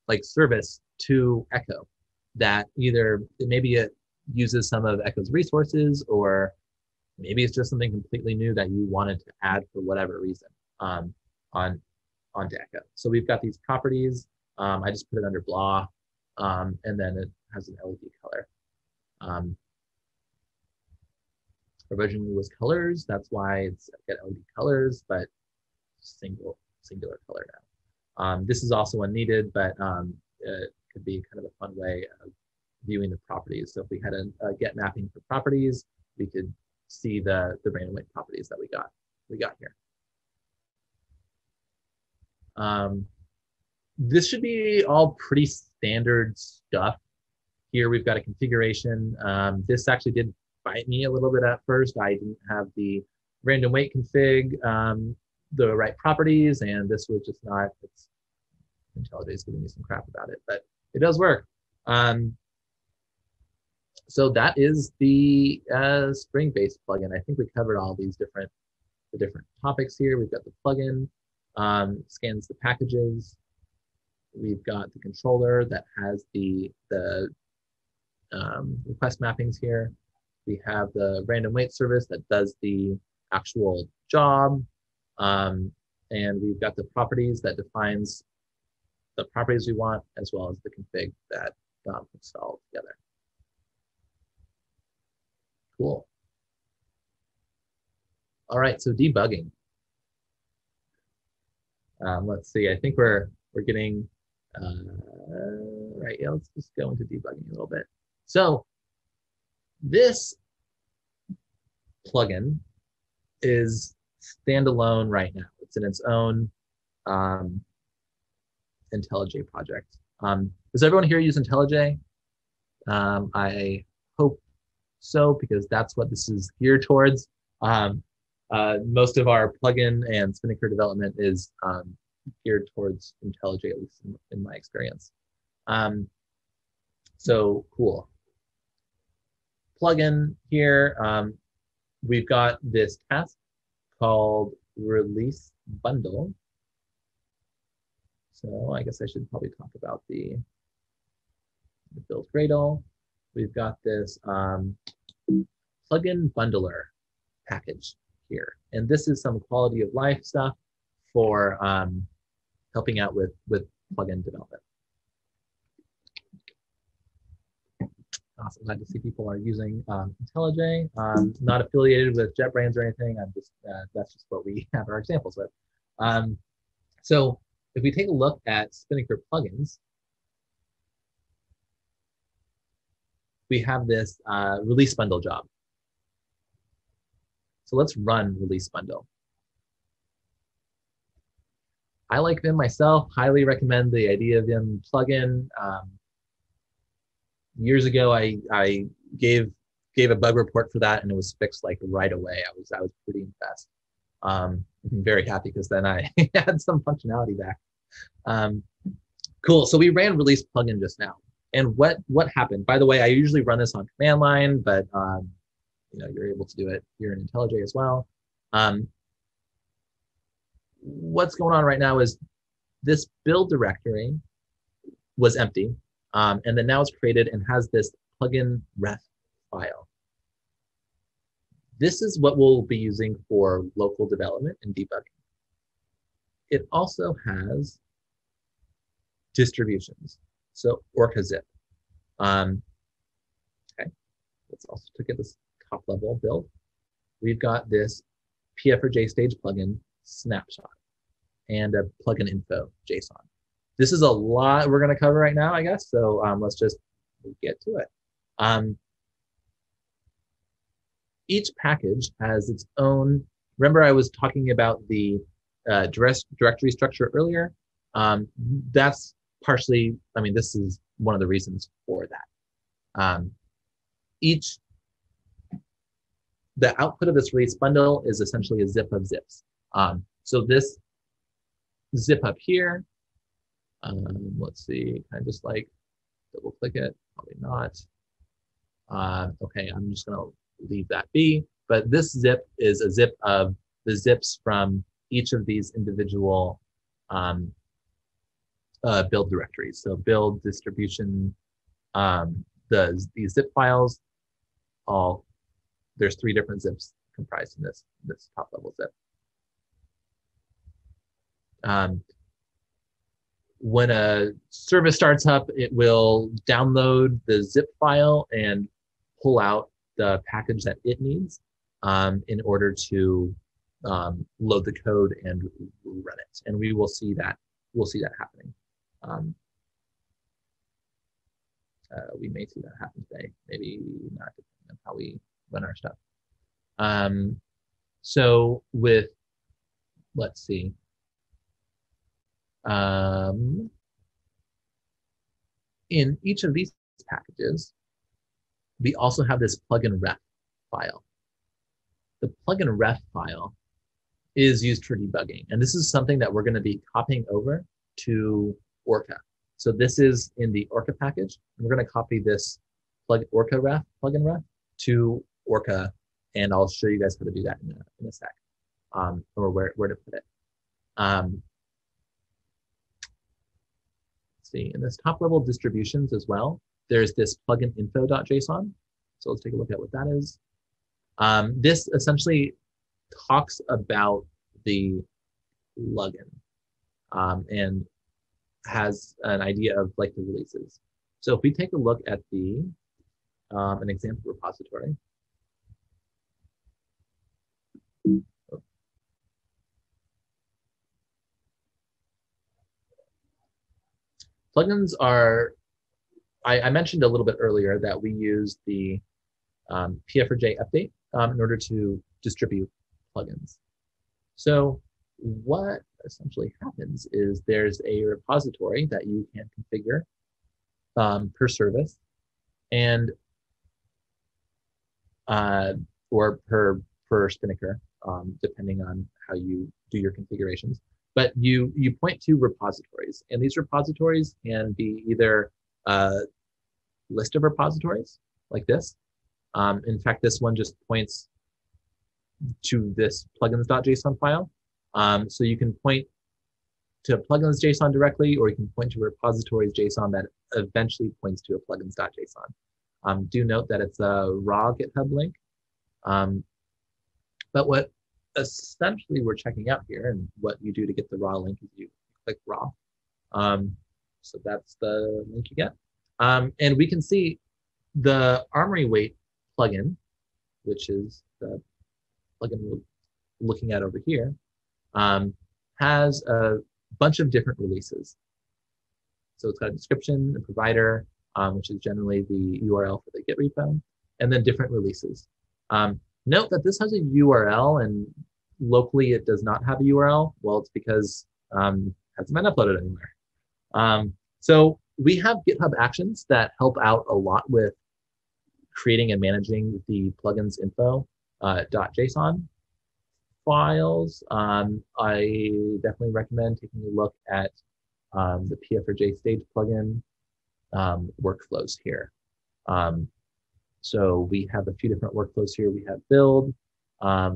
like service to Echo that either maybe it uses some of Echo's resources, or maybe it's just something completely new that you wanted to add for whatever reason onto Echo. So we've got these properties. I just put it under blah, and then it has an LED color. Originally was colors. That's why it's get LED colors, but singular color now. This is also unneeded, but it could be kind of a fun way of viewing the properties. So if we had a get mapping for properties, we could see the random weight properties that we got here. This should be all pretty standard stuff. Here we've got a configuration. This actually did bite me a little bit at first. I didn't have the random weight config, the right properties, and this was just not, IntelliJ is giving me some crap about it, but it does work. So that is the Spring-based plugin. I think we covered all these different topics here. We've got the plugin, scans the packages. We've got the controller that has the request mappings here. We have the random weight service that does the actual job. And we've got the properties that defines the properties we want, as well as the config that puts it all together. Cool. All right, so debugging. Let's see, I think we're getting, right, yeah, let's just go into debugging a little bit. So this plugin is standalone right now. It's in its own IntelliJ project. Does everyone here use IntelliJ? I hope so, because that's what this is geared towards. Most of our plugin and Spinnaker development is geared towards IntelliJ, at least in my experience. So cool. Plugin here, we've got this task called release bundle. So I guess I should probably talk about the build Gradle. We've got this plugin bundler package here. And this is some quality of life stuff for helping out with plugin development. Awesome, glad to see people are using IntelliJ. Not affiliated with JetBrains or anything. I'm just that's just what we have our examples with. So if we take a look at Spinnaker plugins, we have this release bundle job. So let's run release bundle. I like Vim myself, highly recommend the idea of Vim plugin. Years ago, I gave a bug report for that, and it was fixed like right away. I was pretty impressed. I'm very happy because then I had some functionality back. Cool. So we ran release plugin just now, and what happened? By the way, I usually run this on command line, but you know, you're able to do it here in IntelliJ as well. What's going on right now is this build directory was empty. And then now it's created and has this plugin ref file. This is what we'll be using for local development and debugging. It also has distributions. So Orca zip. Okay, let's also look at this top level build. We've got this Pfrj stage plugin snapshot and a plugin info JSON. This is a lot we're going to cover right now, I guess. So let's just get to it. Each package has its own. Remember, I was talking about the directory structure earlier. That's partially, I mean, this is one of the reasons for that. The output of this release bundle is essentially a zip of zips. So this zip up here, let's see, can I just like double click it? Probably not. Okay, I'm just gonna leave that be. But this zip is a zip of the zips from each of these individual build directories. So build, distribution, these zip files, there's 3 different zips comprised in this top level zip. When a service starts up, it will download the zip file and pull out the package that it needs in order to load the code and run it. And we will see that happening. We may see that happen today, maybe not, depending on how we run our stuff. So with, let's see. In each of these packages, we also have this plugin ref file. The plugin ref file is used for debugging, and this is something that we're going to be copying over to Orca. So this is in the Orca package, and we're going to copy this Orca ref, plugin ref, to Orca, and I'll show you guys how to do that in a sec, or where to put it. Let's see, in this top level distributions as well, there's this plugin info.json. So let's take a look at what that is. This essentially talks about the plugin and has an idea of like the releases. So if we take a look at the an example repository. Plugins are, I mentioned a little bit earlier that we use the Pfrj update in order to distribute plugins. So what essentially happens is there's a repository that you can configure per service and or per Spinnaker, depending on how you do your configurations. But you point to repositories, and these repositories can be either a list of repositories like this. In fact, this one just points to this plugins.json file. So you can point to plugins.json directly, or you can point to repositories.json that eventually points to a plugins.json. Do note that it's a raw GitHub link. But what essentially we're checking out here, and what you do to get the raw link is you click raw. So that's the link you get. And we can see the Armory Weight plugin, which is the plugin we're looking at over here, has a bunch of different releases. So it's got a description, a provider, which is generally the URL for the Git repo, and then different releases. Note that this has a URL, and locally it does not have a URL. Well, it's because it hasn't been uploaded anywhere. So we have GitHub Actions that help out a lot with creating and managing the plugins info .json files. I definitely recommend taking a look at the Pfrj stage plugin workflows here. So we have a few different workflows here. We have build,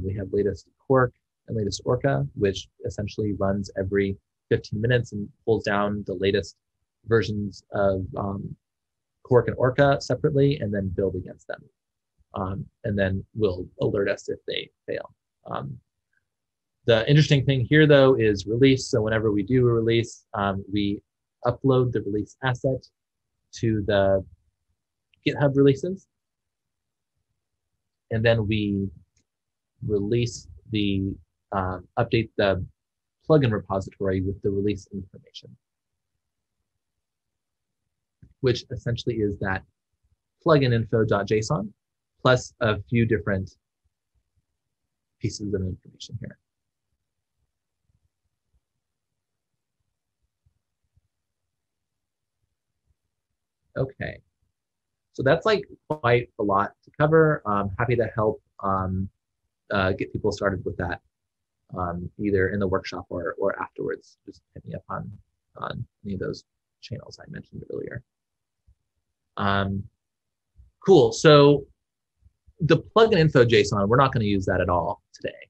we have latest Quark and latest Orca, which essentially runs every 15 minutes and pulls down the latest versions of Quark and Orca separately, and then build against them. and then will alert us if they fail. The interesting thing here, though, is release. So whenever we do a release, we upload the release asset to the GitHub releases, and then we release the update the plugin repository with the release information, which essentially is that plugin info.json plus a few different pieces of information here. Okay, so that's like quite a lot to cover. I'm happy to help get people started with that, either in the workshop or afterwards. Just hit me up on any of those channels I mentioned earlier. Cool. So the plugin info JSON, we're not going to use that at all today.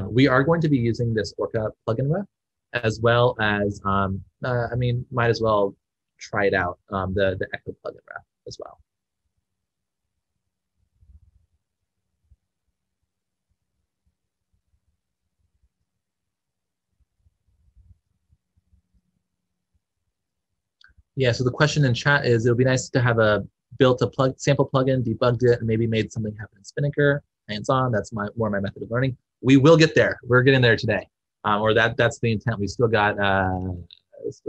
We are going to be using this Orca plugin ref, as well as, I mean, might as well try it out, the Echo plugin ref as well. Yeah, so the question in chat is, it'll be nice to have built a sample plugin, debugged it, and maybe made something happen in Spinnaker, hands-on. That's more my method of learning. We will get there. We're getting there today, or that's the intent. We still got about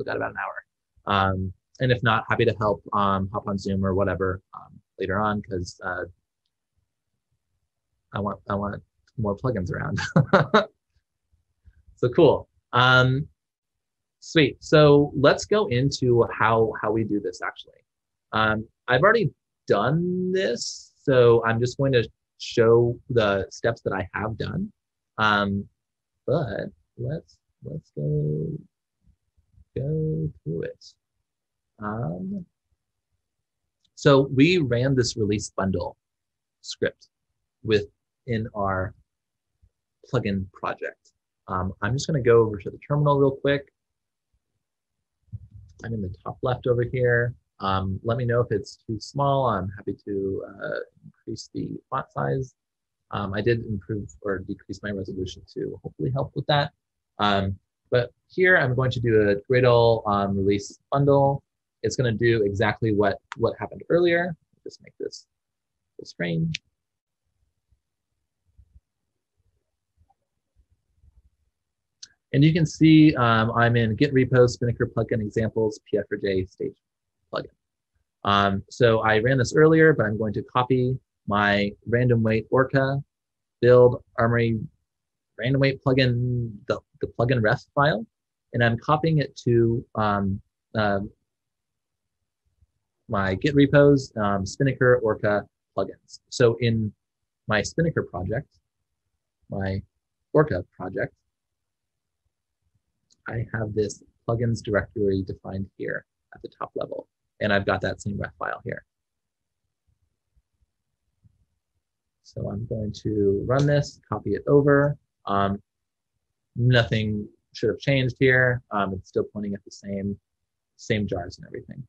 an hour, and if not, happy to help hop on Zoom or whatever later on, because I want more plugins around. So cool. Sweet. So let's go into how we do this actually. I've already done this, so I'm just going to show the steps that I have done. But let's go through it. So we ran this release bundle script within our plugin project. I'm just going to go over to the terminal real quick. I'm in the top left over here. Let me know if it's too small. I'm happy to increase the font size. I did improve or decrease my resolution to hopefully help with that. But here I'm going to do a Gradle release bundle. It's going to do exactly what happened earlier. Just make this full screen. And you can see I'm in Git repos, Spinnaker plugin examples, Pfrj stage plugin. So I ran this earlier, but I'm going to copy my random weight Orca build armory random weight plugin, the plugin ref file, and I'm copying it to my Git repos, Spinnaker Orca plugins. So in my Spinnaker project, my Orca project, I have this plugins directory defined here at the top level, and I've got that same ref file here. So I'm going to run this, copy it over. Nothing should have changed here. It's still pointing at the same jars and everything.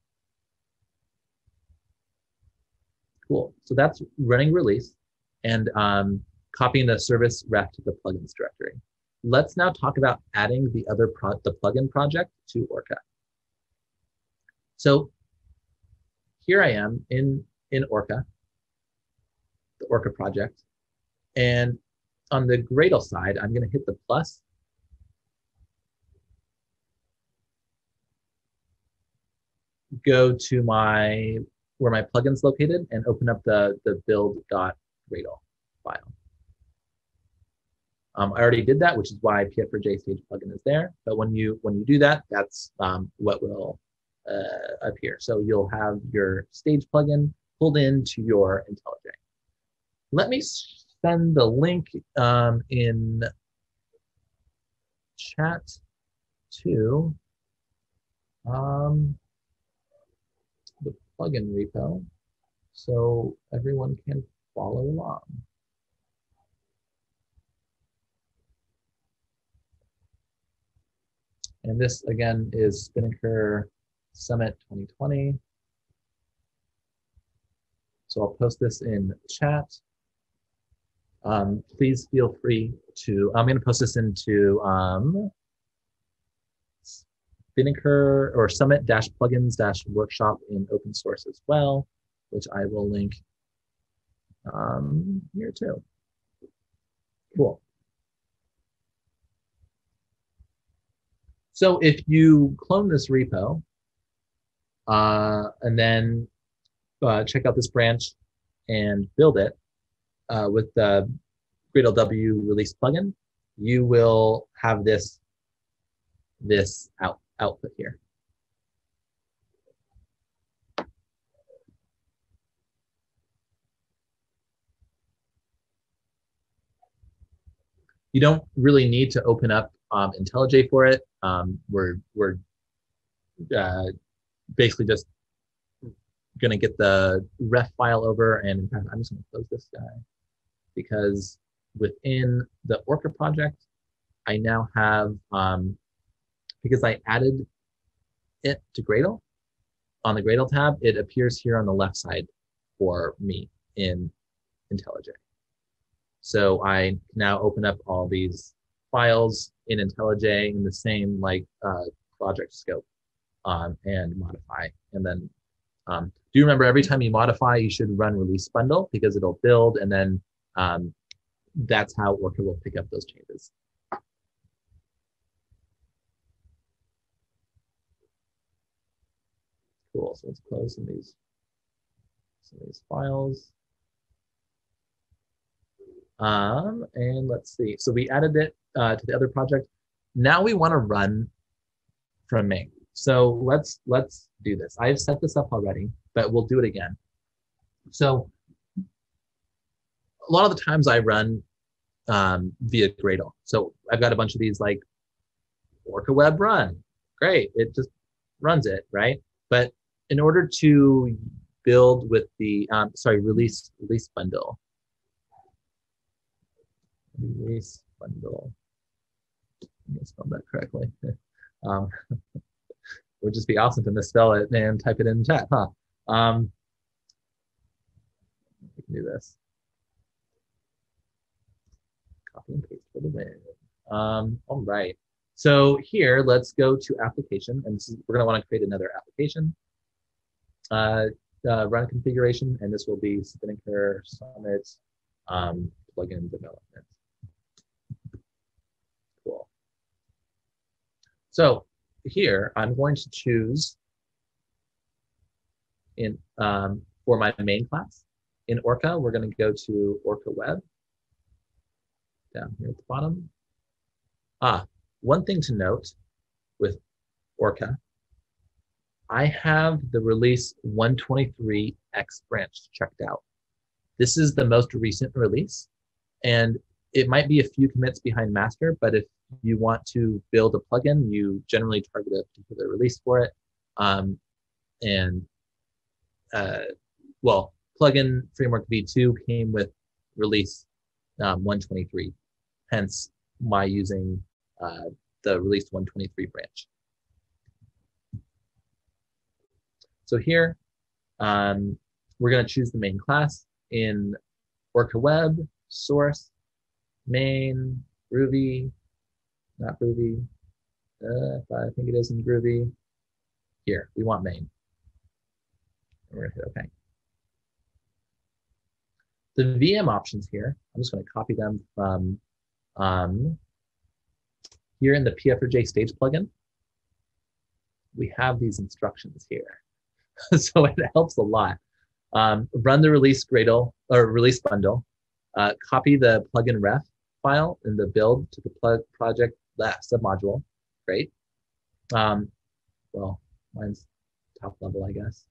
Cool. So that's running release and copying the service ref to the plugins directory. Let's now talk about adding the plugin project to Orca. So here I am in Orca, the Orca project. And on the Gradle side, I'm going to hit the plus. Go to where my plugin's located and open up the build.gradle file. I already did that, which is why Pfrj stage plugin is there. But when you do that, that's what will appear. So you'll have your stage plugin pulled into your IntelliJ. Let me send the link in chat to the plugin repo so everyone can follow along. And this, again, is Spinnaker Summit 2020. So I'll post this in chat. Please feel free to, I'm going to post this into Spinnaker or Summit-Plugins-Workshop in open source as well, which I will link here too. Cool. So if you clone this repo and then check out this branch and build it with the Gradle W release plugin, you will have this output here. You don't really need to open up IntelliJ for it. We're basically just going to get the ref file over, and in fact, I'm just going to close this guy because within the Orca project, I now have, because I added it to Gradle, on the Gradle tab, it appears here on the left side for me in IntelliJ. So I now open up all these files in IntelliJ in the same project scope and modify. And then do remember every time you modify, you should run release bundle because it'll build, and then that's how Orca will pick up those changes. Cool. So let's close some of these files. And let's see. So we added it to the other project. Now we want to run from main. So let's do this. I've set this up already, but we'll do it again. So a lot of the times I run via Gradle. So I've got a bunch of these like Orca web run. Great, it just runs it, right? But in order to build with the release bundle. Release bundle. Let me spell that correctly. It would just be awesome to misspell it and type it in chat, huh? We can do this. Copy and paste for the win. All right. So here, let's go to application, and we're going to want to create another application. Run configuration, and this will be Spinnaker Summit plugin development. Cool. So here, I'm going to choose in for my main class. In Orca, we're going to go to Orca Web down here at the bottom. One thing to note with Orca, I have the release 123X branch checked out. This is the most recent release, and it might be a few commits behind master, but if you want to build a plugin, you generally target a particular release for it. Well, plugin framework v2 came with release 123, hence my using the release 123 branch. So here, we're going to choose the main class in Orca Web, source, main, Groovy, not Groovy, I think it is in Groovy. Here, we want main. And we're going to hit OK. The VM options here, I'm just going to copy them from here in the Pfrj stage plugin. We have these instructions here. So it helps a lot. Run the release Gradle or release bundle, copy the plugin ref file in the build to the project submodule. Great. Well, mine's top level, I guess.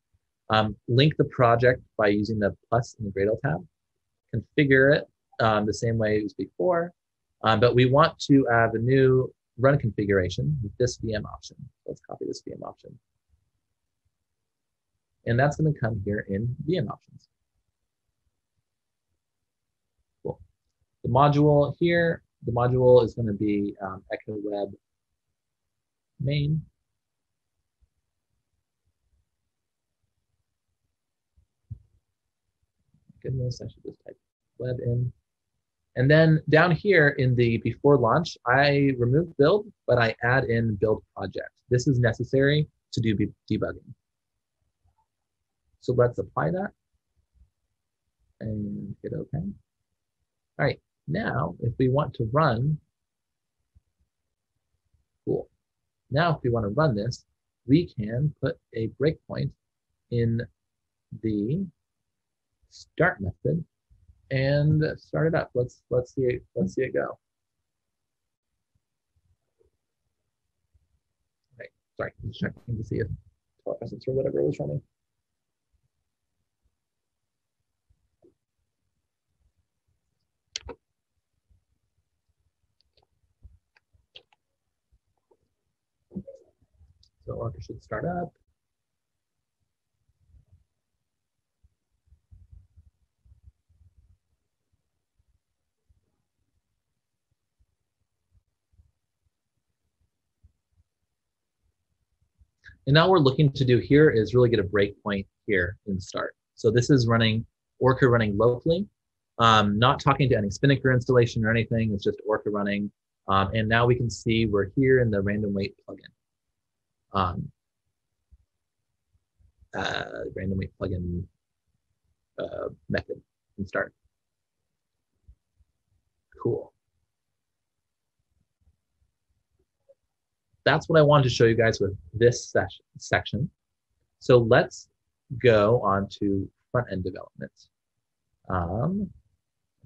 Link the project by using the plus in the Gradle tab. Configure it the same way as before, but we want to add a new run configuration with this VM option. Let's copy this VM option. And that's going to come here in VM options. Cool. The module here, the module is going to be Echo Web main. Goodness, I should just type web in. And then down here in the before launch, I remove build, but I add in build project. This is necessary to do debugging. So let's apply that and hit OK. All right, now if we want to run, cool. Now if we want to run this, we can put a breakpoint in the start method and start it up. Let's see it go. Okay, sorry, I'm just checking to see if Telepresence or whatever was running. So Orca should start up. And now what we're looking to do here is really get a breakpoint here in start. So this is running Orca running locally, not talking to any Spinnaker installation or anything. It's just Orca running. And now we can see we're here in the random wait plugin. Random wait plugin method in start. Cool. That's what I wanted to show you guys with this section. So let's go on to front-end development.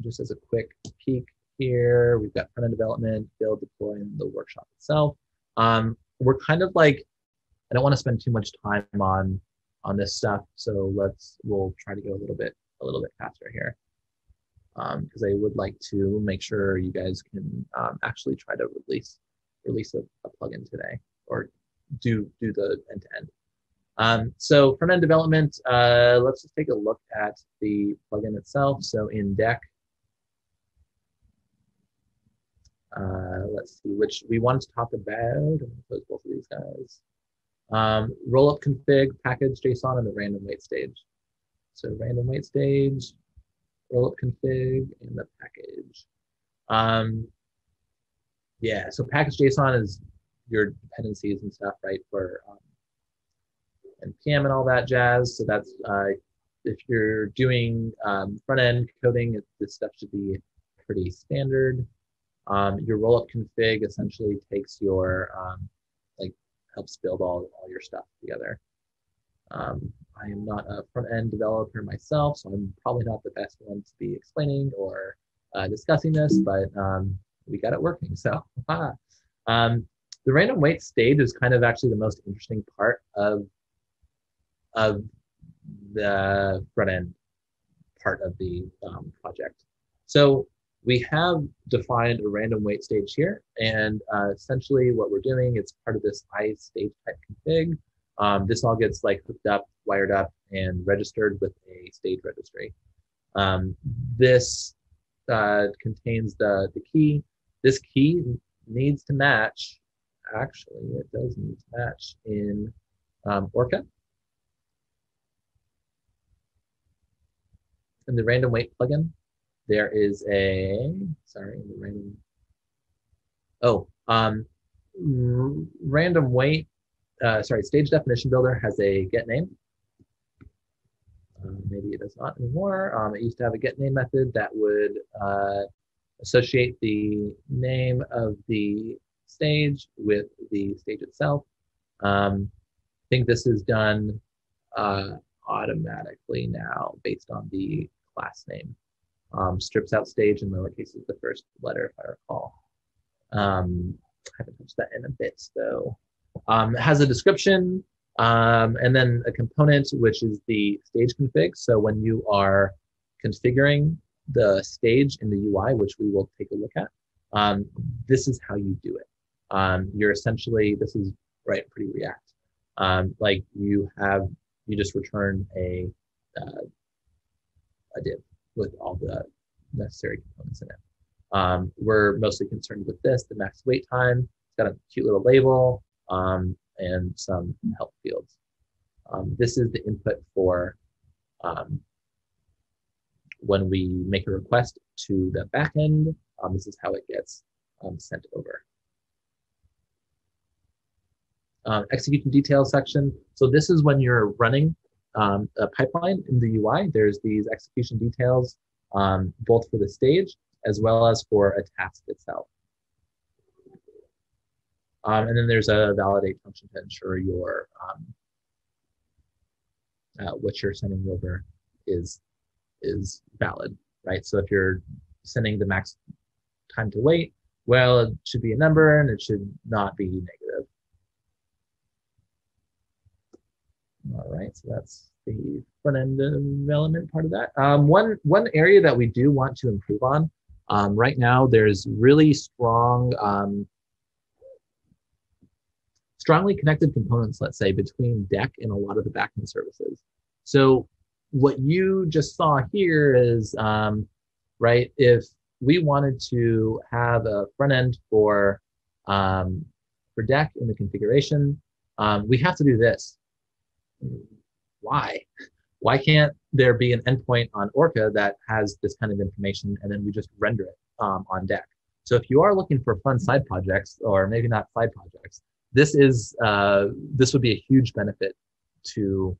Just as a quick peek here, we've got front-end development, build, deploy, and the workshop itself. We're kind of like, I don't want to spend too much time on this stuff, so we'll try to go a little bit faster here, because I would like to make sure you guys can actually try to release a plugin today, or do the end-to-end. So front-end development, let's just take a look at the plugin itself. So in deck, let's see which we want to talk about. I'm going to close both of these guys. Rollup config, package JSON, and the random wait stage. So random wait stage, rollup config, and the package. Yeah, so package JSON is your dependencies and stuff, right, for NPM and all that jazz. So that's if you're doing front-end coding, this stuff should be pretty standard. Your rollup config essentially takes your helps build all your stuff together. I am not a front-end developer myself, so I'm probably not the best one to be explaining or discussing this, but we got it working. So the random wait stage is kind of actually the most interesting part of the front-end part of the project. So we have defined a random wait stage here, and essentially what we're doing, it's part of this stage type config. This all gets hooked up, wired up, and registered with a stage registry. This contains the key. This key needs to match, actually it does need to match in Orca. In the random wait plugin, there is a, random wait, stage definition builder has a get name. Maybe it does not anymore. It used to have a get name method that would associate the name of the stage with the stage itself. I think this is done automatically now based on the class name. Strips out stage in lowercase is the first letter, if I recall. I haven't touched that in a bit, though. It has a description, and then a component, which is the stage config. So when you are configuring the stage in the UI, which we will take a look at, this is how you do it. You're essentially, this is pretty React. Like you just return a div with all the necessary components in it. We're mostly concerned with this, the max wait time. It's got a cute little label and some help fields. This is the input for when we make a request to the backend, this is how it gets sent over. Execution details section. So this is when you're running a pipeline in the UI. There's these execution details, both for the stage as well as for a task itself. And then there's a validate function to ensure your what you're sending over is valid, right? So if you're sending the max time to wait, well, it should be a number and it should not be negative. All right, so that's the front end development part of that. One area that we do want to improve on, right now there's really strongly connected components, let's say, between Deck and a lot of the backend services. So what you just saw here is, right, if we wanted to have a front end for Deck in the configuration, we have to do this. Why? Why can't there be an endpoint on Orca that has this kind of information and then we just render it on Deck? So if you are looking for fun side projects, or maybe not side projects, this would be a huge benefit to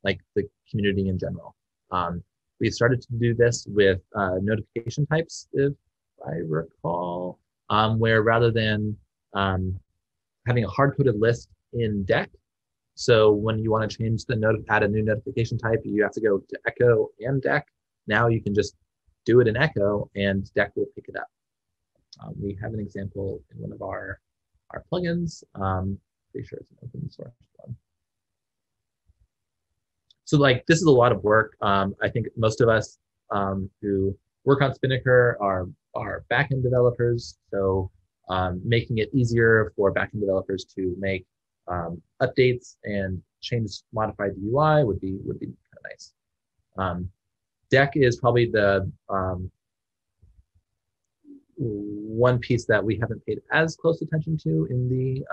like the community in general. We started to do this with notification types, if I recall, where rather than having a hard-coded list in Deck, so when you want to change the add a new notification type, you have to go to Echo and Deck. Now you can just do it in Echo and Deck will pick it up. We have an example in one of our plugins. Pretty sure it's an open source one. So like this is a lot of work. I think most of us who work on Spinnaker are backend developers. So making it easier for backend developers to make updates and modify the UI would be kind of nice. Deck is probably the one piece that we haven't paid as close attention to in the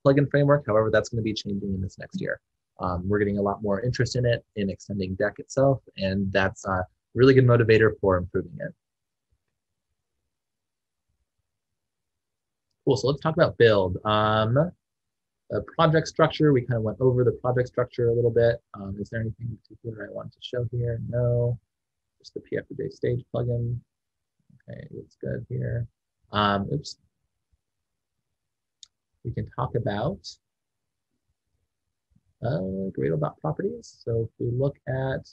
plugin framework. However, that's going to be changing in this next year. We're getting a lot more interest in it, in extending Deck itself, and that's a really good motivator for improving it. Cool, so let's talk about build. The project structure, we kind of went over the project structure a little bit. Is there anything in particular I want to show here? No, just the Pfrj stage plugin. Okay, it's good here. Oops. We can talk about Gradle.properties. So if we look at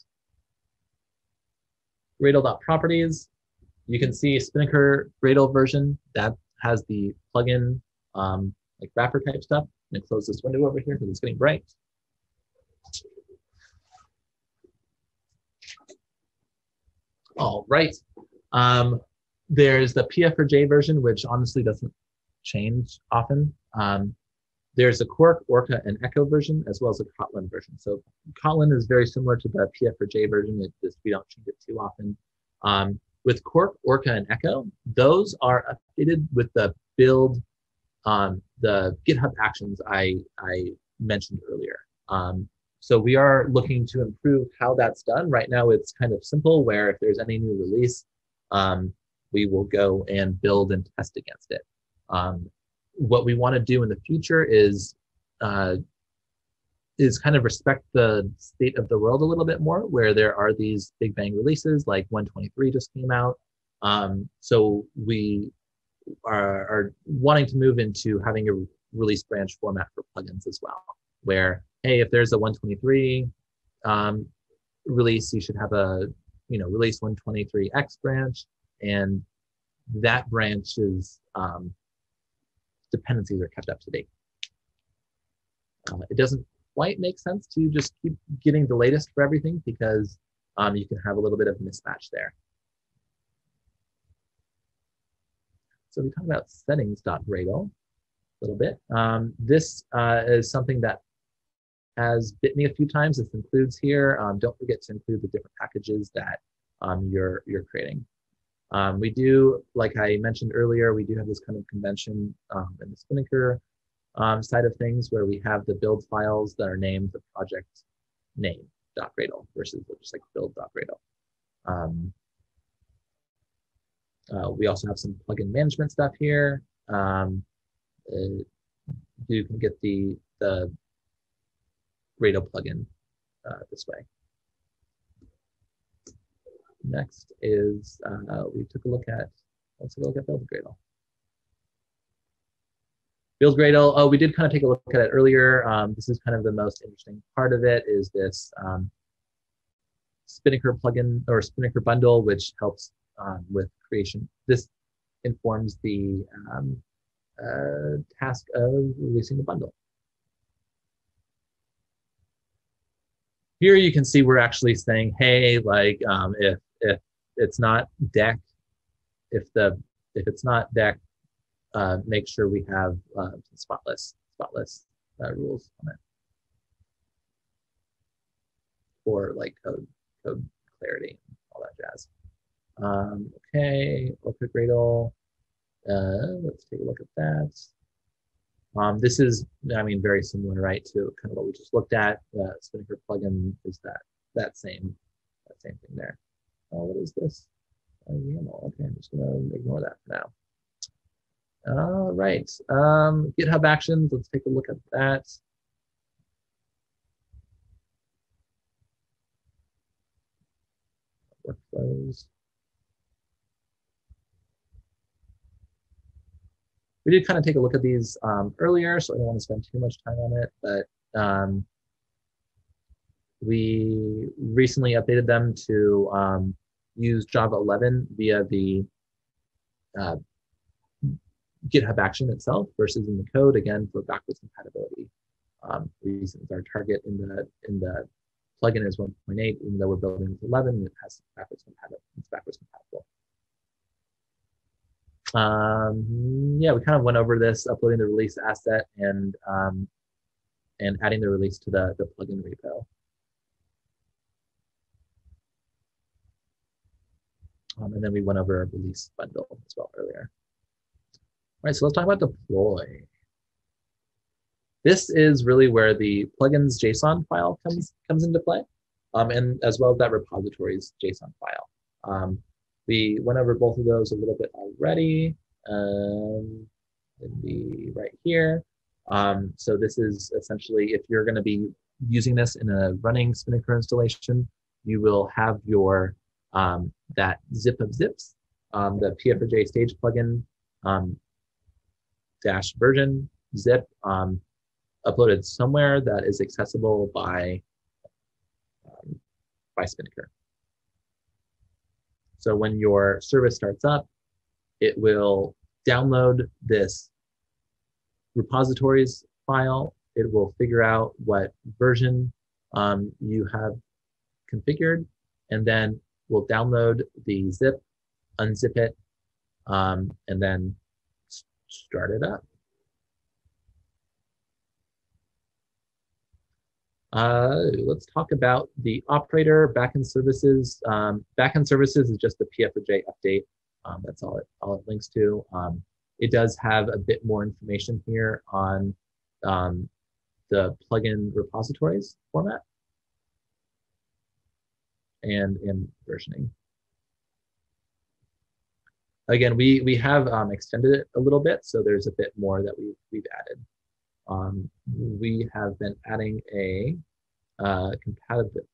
Gradle.properties, you can see Spinnaker Gradle version that has the plugin like wrapper type stuff. I'm going to close this window over here because it's getting bright. All right. There's the Pfrj version, which honestly doesn't change often. There's a Quark, Orca, and Echo version, as well as a Kotlin version. So Kotlin is very similar to the Pfrj version. We don't change it too often. With Quark, Orca, and Echo, those are updated with the build, the GitHub Actions I mentioned earlier. So we are looking to improve how that's done. Right now, it's kind of simple, where if there's any new release, we will go and build and test against it. What we want to do in the future is kind of respect the state of the world a little bit more, where there are these big bang releases, like 123 just came out. So we are wanting to move into having a release branch format for plugins as well, where, hey, if there's a 123 release, you should have a release 123x branch, and that branch's dependencies are kept up to date. It doesn't quite make sense to just keep getting the latest for everything, because you can have a little bit of mismatch there. So we talk about settings.gradle a little bit. This is something that has bit me a few times. This includes here. Don't forget to include the different packages that you're creating. We do, like I mentioned earlier, we do have this kind of convention in the Spinnaker side of things, where we have the build files that are named the project name.gradle versus just like build.gradle. We also have some plugin management stuff here. You can get the Gradle plugin this way. Next is let's take a look at Build Gradle. Build Gradle. Oh, we did kind of take a look at it earlier. This is kind of the most interesting part of it, is this Spinnaker plugin or Spinnaker bundle, which helps with creation. This informs the task of releasing the bundle. Here you can see we're actually saying, hey, like if it's not deck, if it's not deck, make sure we have spotless rules on it for like code clarity and all that jazz. Okay, Orca Gradle. Let's take a look at that. This is, I mean, very similar, right, to kind of what we just looked at. Spinnaker plugin is that same thing there. What is this? YAML. Okay, I'm just gonna ignore that for now. All right, GitHub Actions. Let's take a look at that. Workflows. We did kind of take a look at these earlier, so I don't want to spend too much time on it, but we recently updated them to use Java 11 via the GitHub action itself versus in the code, again, for backwards compatibility reasons. Our target in the plugin is 1.8, even though we're building with 11, it has backwards compatible. It's backwards compatible. Yeah, we kind of went over this, uploading the release asset and adding the release to the plugin repo. And then we went over a release bundle as well earlier. All right, so let's talk about deploy. This is really where the plugins JSON file comes into play, and as well as that repository's JSON file. We went over both of those a little bit already right here. So this is essentially, if you're going to be using this in a running Spinnaker installation, you will have your that zip of zips, the Pfrj stage plugin dash version zip uploaded somewhere that is accessible by Spinnaker. So when your service starts up, it will download this repositories file. It will figure out what version you have configured, and then we'll download the zip, unzip it, and then start it up. Let's talk about the operator, backend services. Backend services is just the Pfrj update. That's all it links to. It does have a bit more information here on the plugin repositories format and versioning. Again, we have extended it a little bit, so there's a bit more that we've added. We have been adding a compatibility.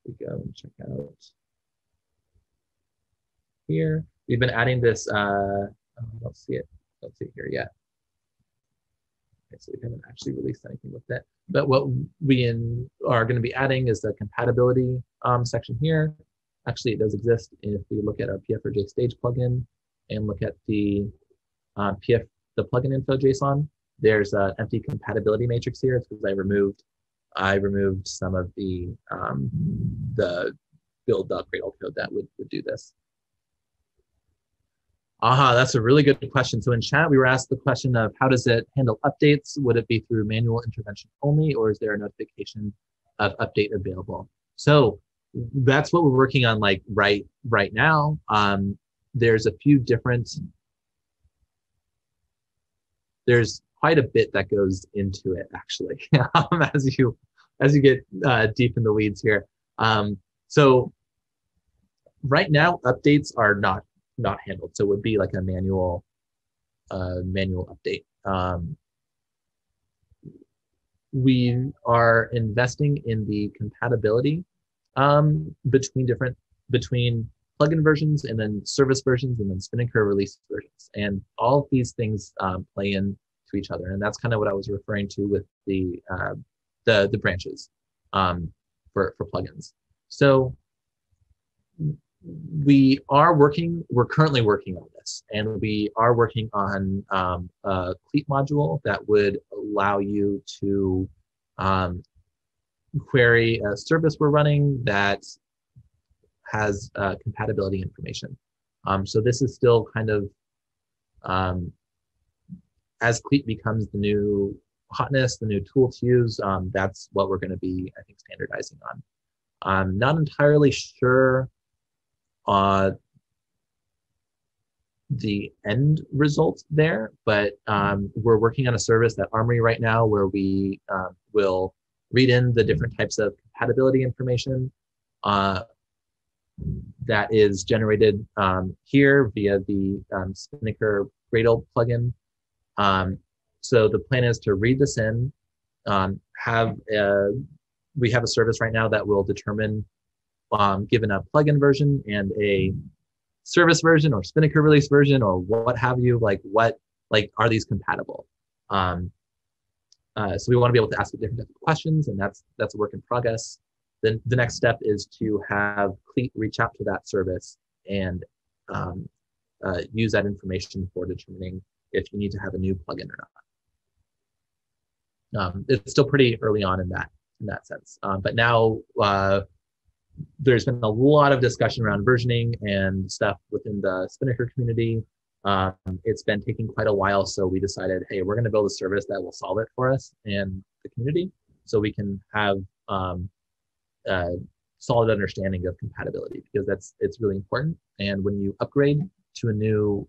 We go and check out here. We've been adding this. I don't see it. Don't see it here yet. Okay, so we haven't actually released anything with it. But what we are going to be adding is the compatibility section here. Actually, it does exist if we look at our Pfrj stage plugin and look at the plugin info JSON. There's an empty compatibility matrix here. It's because I removed some of the build.gradle code that would do this. That's a really good question. So in chat, we were asked the question of how does it handle updates? Would it be through manual intervention only, or is there a notification of update available? So that's what we're working on like right now. There's a few different, there's quite a bit that goes into it actually, as you as you get deep in the weeds here. So right now, updates are not handled. So it would be like a manual update. We are investing in the compatibility between plugin versions and then service versions and then Spinnaker release versions. And all of these things play into each other. And that's kind of what I was referring to with the branches for plugins. So we're currently working on this, and we are working on a Cleat module that would allow you to query a service we're running that has compatibility information. So this is still kind of, as Cleat becomes the new hotness, the new tool to use, that's what we're going to be, I think, standardizing on. I'm not entirely sure the end result there, but we're working on a service at Armory right now where we will read in the different types of compatibility information that is generated here via the Spinnaker Gradle plugin. So the plan is to read this in, we have a service right now that will determine, given a plugin version and a service version or Spinnaker release version or what have you, are these compatible? So we want to be able to ask different types of questions, and that's a work in progress. Then the next step is to have Cleat reach out to that service and use that information for determining if you need to have a new plugin or not. It's still pretty early on in that sense, but now there's been a lot of discussion around versioning and stuff within the Spinnaker community. It's been taking quite a while, so we decided, hey, we're going to build a service that will solve it for us and the community, so we can have solid understanding of compatibility, because it's really important. And when you upgrade to a new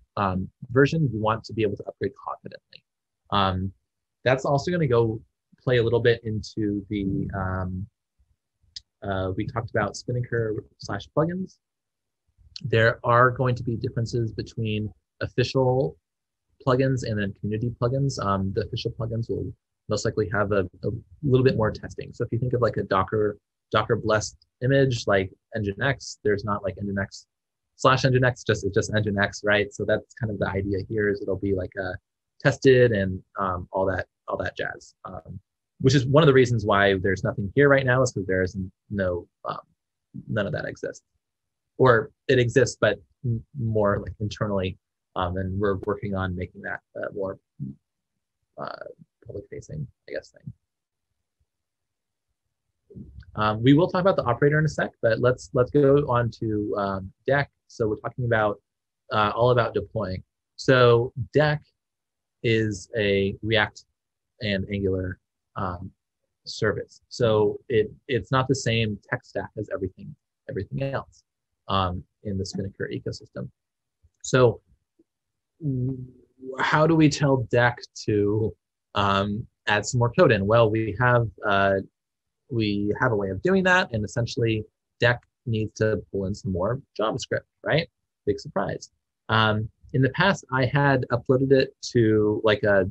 version, you want to be able to upgrade confidently. That's also going to go play a little bit into the we talked about Spinnaker/plugins. There are going to be differences between official plugins and then community plugins. The official plugins will most likely have a little bit more testing. So if you think of like a Docker blessed image like Nginx, there's not like Nginx/Nginx, it's just Nginx, right? So that's kind of the idea here, is it'll be like tested and all that jazz. Which is one of the reasons why there's nothing here right now, is because there is none of that exists, or it exists but more like internally, and we're working on making that more public facing, I guess, thing. We will talk about the operator in a sec, but let's go on to Deck. So we're talking about all about deploying. So Deck is a React and Angular service. So it's not the same tech stack as everything else in the Spinnaker ecosystem. So how do we tell Deck to add some more code in? Well, we have a way of doing that, and essentially Deck needs to pull in some more JavaScript, right? Big surprise. In the past, I had uploaded it to like a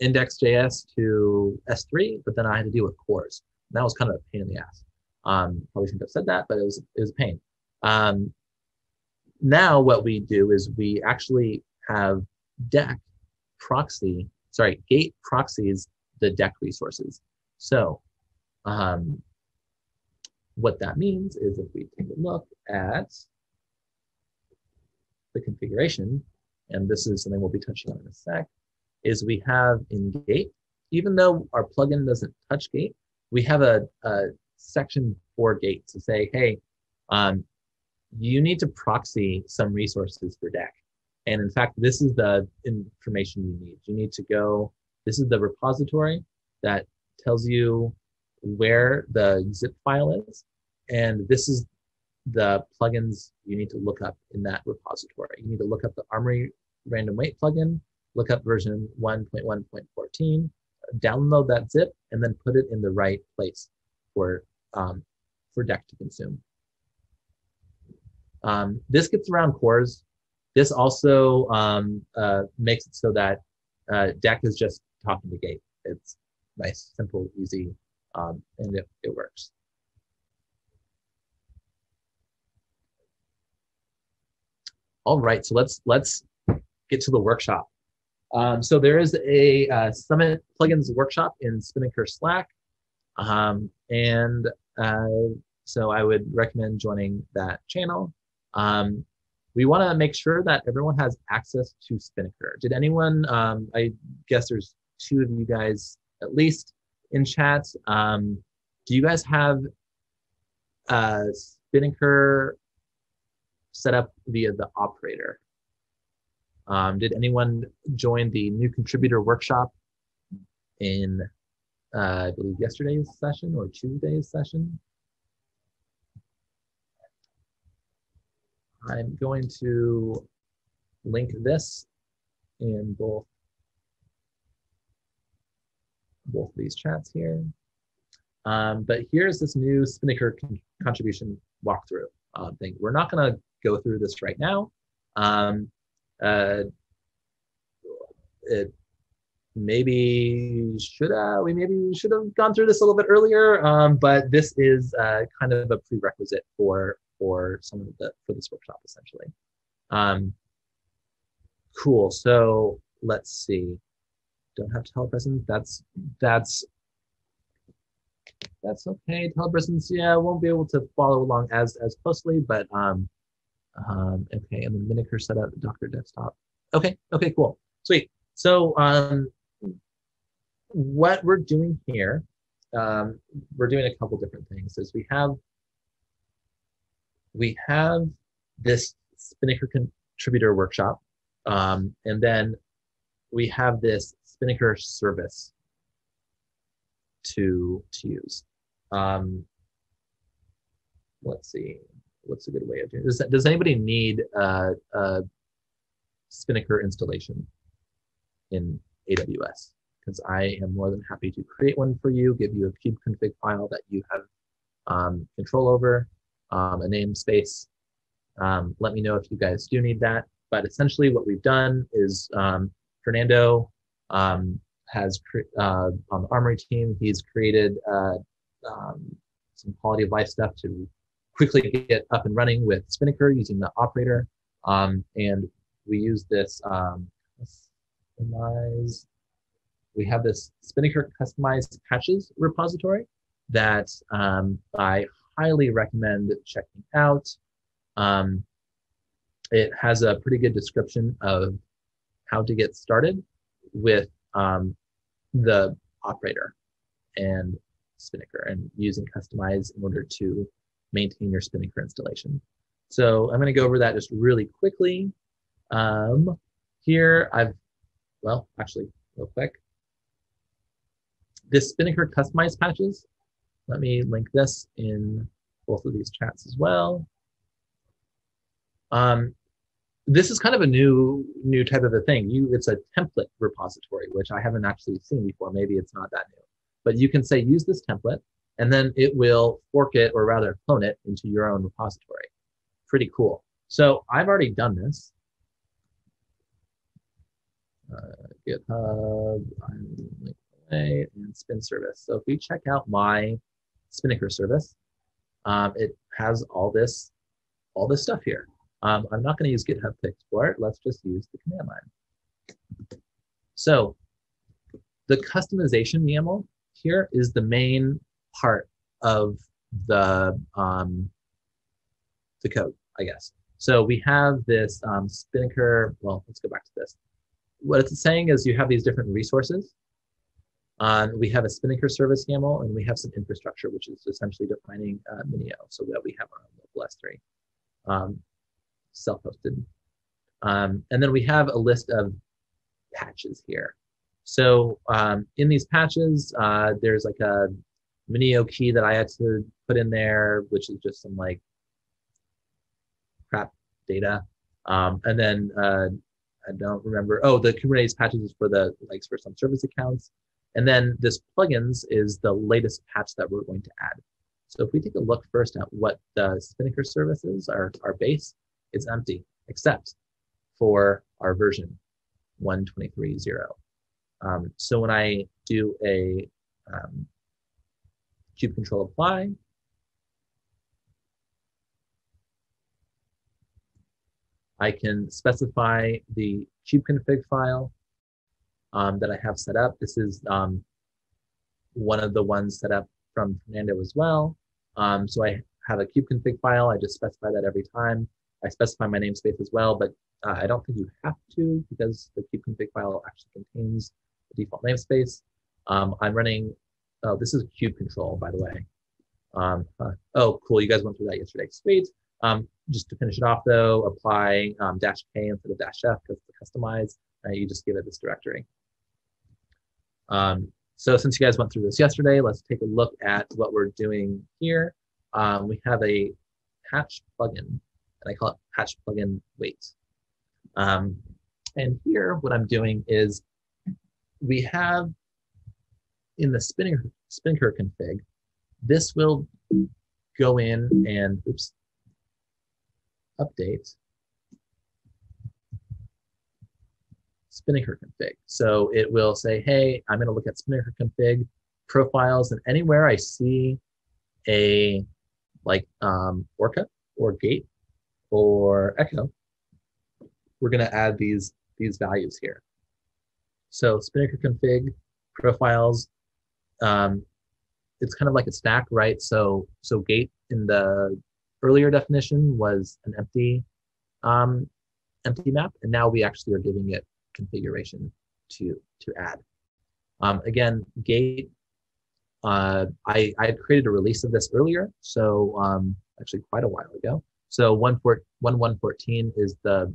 index.js to S3, but then I had to deal with cores. And that was kind of a pain in the ass. Probably shouldn't have said that, but it was a pain. Now what we do is we actually have Gate proxies the Deck resources. So what that means is, if we take a look at the configuration, and this is something we'll be touching on in a sec, is we have in Gate, even though our plugin doesn't touch Gate, we have a section for Gate to say, hey, you need to proxy some resources for Deck. And in fact, this is the information you need. You need to go, this is the repository that tells you where the zip file is. And this is the plugins you need to look up in that repository. You need to look up the Armory random weight plugin, look up version 1.1.14, download that zip and then put it in the right place for Deck to consume. This gets around cores. This also makes it so that Deck is just talking to Gate. It's nice, simple, easy, and it works. All right, so let's get to the workshop. So there is a Summit Plugins workshop in Spinnaker Slack, and so I would recommend joining that channel. We want to make sure that everyone has access to Spinnaker. Did anyone, I guess there's 2 of you guys at least in chat. Do you guys have Spinnaker set up via the operator? Did anyone join the new contributor workshop in, I believe, yesterday's session or Tuesday's session? I'm going to link this in both of these chats here. But here's this new Spinnaker contribution walkthrough thing. We're not going to go through this right now. It maybe should have gone through this a little bit earlier, but this is kind of a prerequisite for some of for this workshop essentially. Cool. So let's see. Don't have Telepresence. That's okay. Telepresence, yeah, won't be able to follow along as closely, but okay. And then Miniker set up Docker desktop. Okay, cool, sweet. So what we're doing here, we're doing a couple different things. Is we have this Spinnaker contributor workshop, and then we have this Spinnaker service to use. Let's see, what's a good way of doing this? Does anybody need a Spinnaker installation in AWS? Because I am more than happy to create one for you, give you a kubeconfig file that you have control over, a namespace. Let me know if you guys do need that. But essentially what we've done is Fernando has, on the Armory team, he's created some quality of life stuff to quickly get up and running with Spinnaker using the operator. And we use this we have this Spinnaker customized patches repository that I highly recommend checking out. It has a pretty good description of how to get started with the operator and Spinnaker and using customize in order to maintain your Spinnaker installation. So I'm going to go over that just really quickly. Here actually real quick, this Spinnaker customized patches, let me link this in both of these chats as well. This is kind of a new type of a thing. It's a template repository, which I haven't actually seen before. Maybe it's not that new, but you can say use this template, and then it will fork it, or rather clone it, into your own repository. Pretty cool. So I've already done this. GitHub, and Spin service. So if we check out my Spinnaker service, it has all this stuff here. I'm not going to use GitHub to explore it. Let's just use the command line. So the customization YAML here is the main part of the code, I guess. So we have this Spinnaker, well, let's go back to this. What it's saying is you have these different resources. We have a Spinnaker service YAML, and we have some infrastructure, which is essentially defining Minio, so that we have our own local S3, self-hosted. And then we have a list of patches here. So in these patches, there's like a Minio key that I had to put in there, which is just some like crap data. And then I don't remember. Oh, the Kubernetes patches is for for some service accounts. And then this plugins is the latest patch that we're going to add. So if we take a look first at what the Spinnaker service is, our base, it's empty, except for our version 123.0. So when I do a kube control apply, I can specify the kubeconfig file that I have set up. This is one of the ones set up from Fernando as well. So I have a kubeconfig file. I just specify that every time. I specify my namespace as well, but I don't think you have to because the kubeconfig file actually contains the default namespace. I'm running, oh, this is kube control, by the way. Oh, cool, you guys went through that yesterday, sweet. Just to finish it off though, apply -k instead of -f because to customize, you just give it this directory. So since you guys went through this yesterday, let's take a look at what we're doing here. We have a patch plugin, and I call it patch plugin wait. And here, what I'm doing is we have in the Spinnaker config, this will go in and, oops, update Spinnaker config. So it will say, hey, I'm going to look at Spinnaker config profiles, and anywhere I see a like Orca or Gate or Echo, we're going to add these values here. So Spinnaker config profiles, it's kind of like a stack, right? So Gate in the earlier definition was an empty map, and now we actually are giving it configuration to add. Again, Gate, I had created a release of this earlier, so actually quite a while ago. So 1.1.14 is the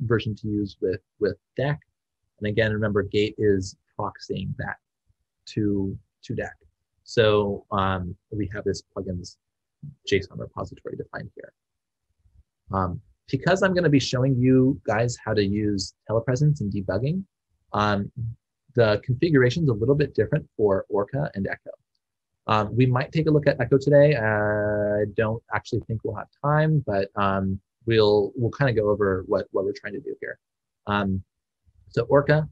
version to use with DEC. And again, remember, Gate is proxying that to DEC. So we have this plugins JSON repository defined here. Because I'm going to be showing you guys how to use telepresence and debugging, the configuration is a little bit different for Orca and Echo. We might take a look at Echo today. I don't actually think we'll have time, but we'll kind of go over what we're trying to do here. So Orca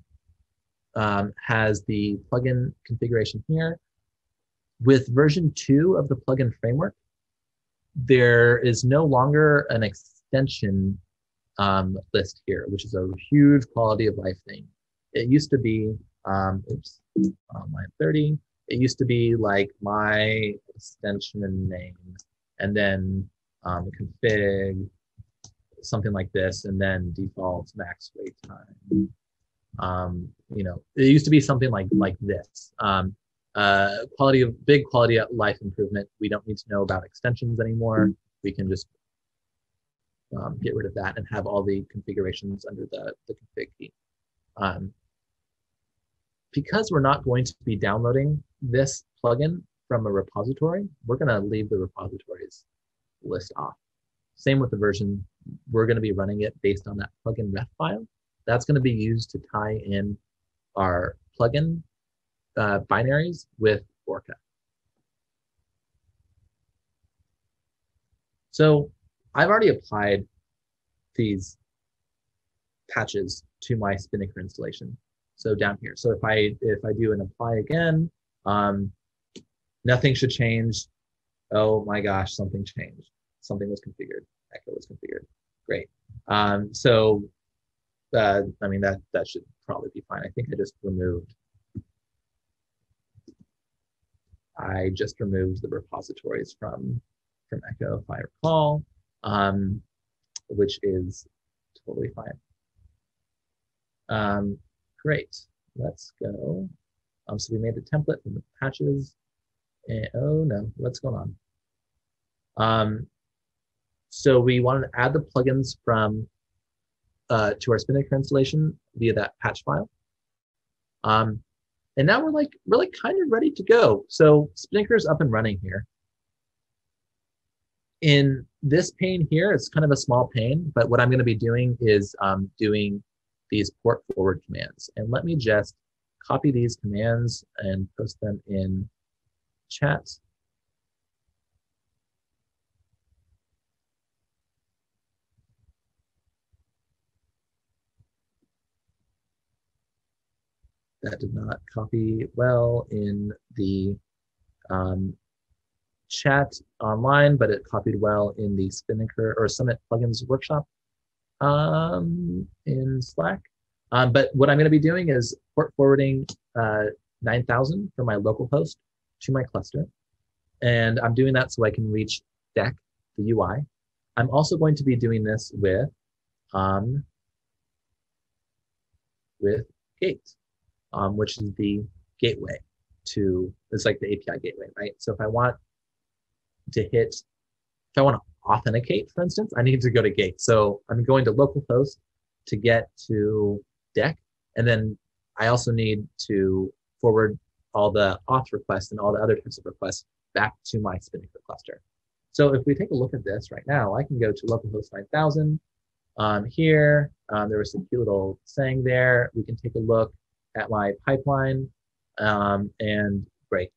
has the plugin configuration here. With version 2 of the plugin framework, there is no longer an extension list here, which is a huge quality of life thing. It used to be, oops, line 30. It used to be like my extension name, and then config, something like this, and then default max wait time. You know, it used to be something like this. Big quality of life improvement. We don't need to know about extensions anymore. We can just get rid of that and have all the configurations under the config key. Because we're not going to be downloading this plugin from a repository, we're going to leave the repositories list off. Same with the version. We're going to be running it based on that plugin ref file. That's going to be used to tie in our plugin binaries with Orca. So I've already applied these patches to my Spinnaker installation. So down here. So if I do an apply again, nothing should change. Oh my gosh, something changed. Something was configured. Echo was configured. Great. I mean, that should probably be fine. I think I just removed the repositories from Echo, if I recall, which is totally fine. Great, let's go. So we made the template from the patches. And, oh no, what's going on? So we wanted to add the plugins from to our Spinnaker installation via that patch file. And now we're really kind of ready to go. So Spinnaker is up and running here. In this pane here, it's kind of a small pane, but what I'm going to be doing is doing these port forward commands. And let me just copy these commands and post them in chat. That did not copy well in the chat online, but it copied well in the Spinnaker or Summit Plugins workshop in Slack. But what I'm going to be doing is port forwarding 9,000 from my local host to my cluster. And I'm doing that so I can reach Deck, the UI. I'm also going to be doing this with Gate, which is the gateway to, it's like the API gateway, right? So if I want to authenticate, for instance, I need to go to Gate. So I'm going to localhost to get to Deck. And then I also need to forward all the auth requests and all the other types of requests back to my Spinnaker cluster. So if we take a look at this right now, I can go to localhost 9000. Here, there was some cute little saying there. We can take a look at my pipeline, and great.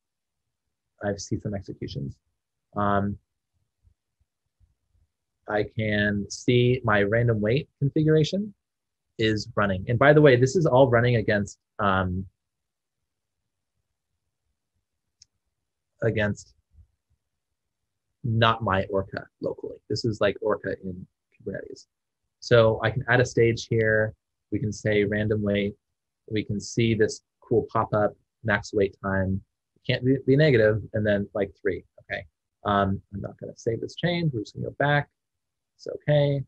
I see some executions. I can see my random wait configuration is running. And by the way, this is all running against not my Orca locally. This is like Orca in Kubernetes. So I can add a stage here. We can say random wait. We can see this cool pop-up, max wait time. Can't be negative, and then like 3. Okay. I'm not going to save this change. We're just going to go back. It's okay.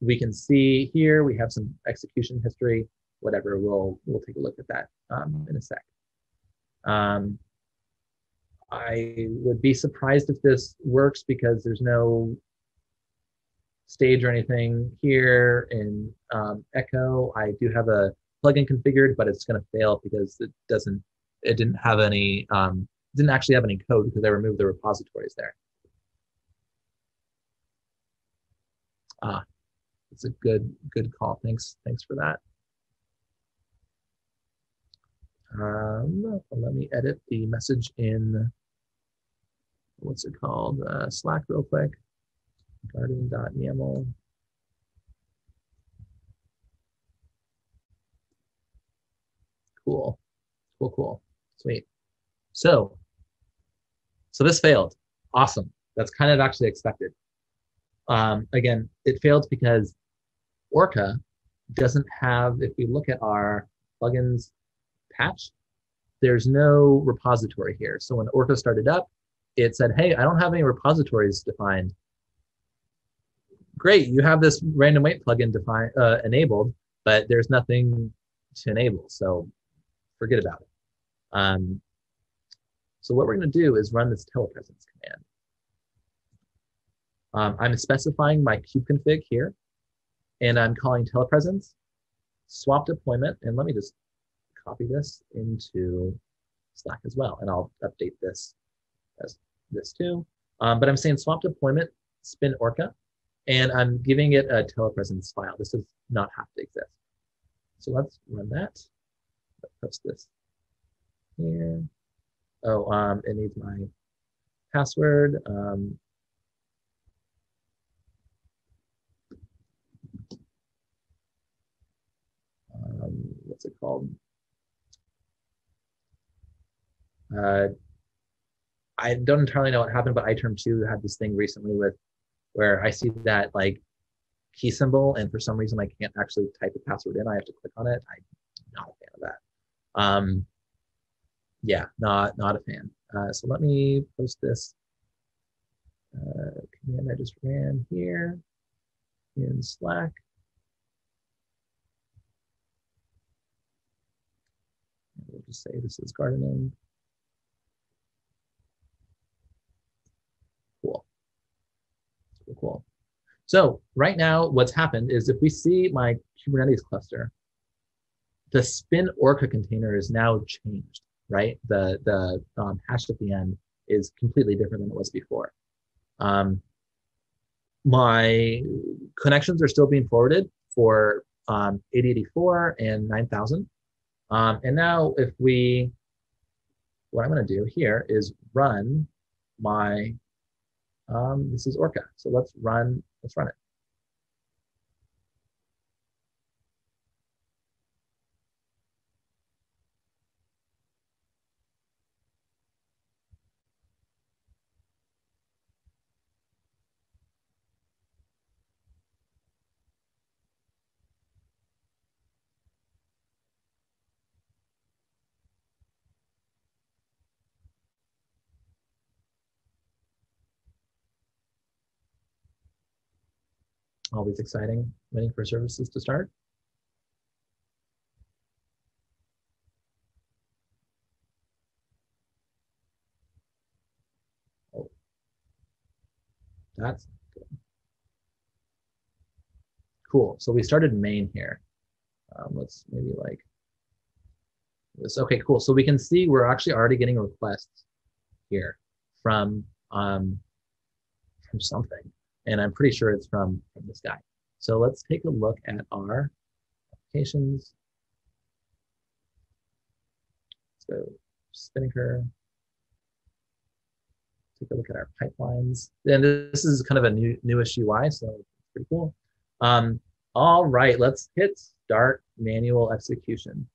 We can see here we have some execution history. Whatever. We'll take a look at that in a sec. I would be surprised if this works because there's no stage or anything here in Echo. I do have a plugin configured, but it's going to fail because it didn't have any, didn't actually have any code because I removed the repositories there. It's a good call. Thanks for that. Let me edit the message in, what's it called? Slack real quick. Garden.yaml. Cool. Sweet. So this failed. Awesome. That's kind of actually expected. Again, it failed because Orca doesn't have, if we look at our plugins patch, there's no repository here. So when Orca started up, it said, hey, I don't have any repositories defined. Great, you have this random wait plugin enabled, but there's nothing to enable, so forget about it. So what we're going to do is run this telepresence command. I'm specifying my kubeconfig here, and I'm calling telepresence swap deployment, and let me just copy this into Slack as well, and I'll update this as this too. But I'm saying swap deployment spin Orca, and I'm giving it a telepresence file. This does not have to exist. So let's run that. Let's post this here. Oh, it needs my password. What's it called? I don't entirely know what happened, but iTerm2 had this thing recently where I see that like key symbol, and for some reason I can't actually type the password in. I have to click on it. I'm not a fan of that. Yeah, not a fan. So let me post this command I just ran here in Slack. And we'll just say this is gardening. Cool. So right now, what's happened is if we see my Kubernetes cluster, the spin Orca container is now changed, right? The hash at the end is completely different than it was before. My connections are still being forwarded for 8084 and 9000. And now if we, what I'm going to do here is run my, this is Orca. So let's run it. Always exciting, waiting for services to start. Oh, that's good. Cool. So we started main here. Let's maybe like this. Okay, cool. So we can see we're actually already getting requests here from something, and I'm pretty sure it's from this guy. So let's take a look at our applications. So Spinnaker. Take a look at our pipelines. And this is kind of a newish UI, so it's pretty cool. All right, let's hit start manual execution.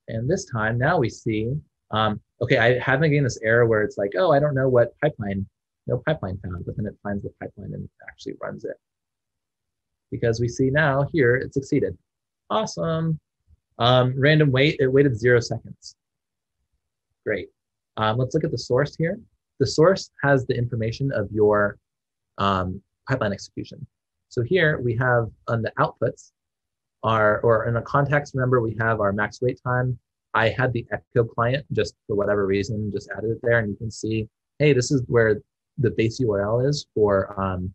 And this time, now we see, okay, I have been getting this error where it's like, oh, I don't know what pipeline, no pipeline found, but then it finds the pipeline and actually runs it. Because we see now here, it succeeded. Awesome. Random wait, it waited 0 seconds. Great. Let's look at the source here. The source has the information of your pipeline execution. So here we have on the outputs, or in a context, remember we have our max wait time. I had the Echo client just for whatever reason, just added it there, and you can see, hey, this is where the base URL is for, I'm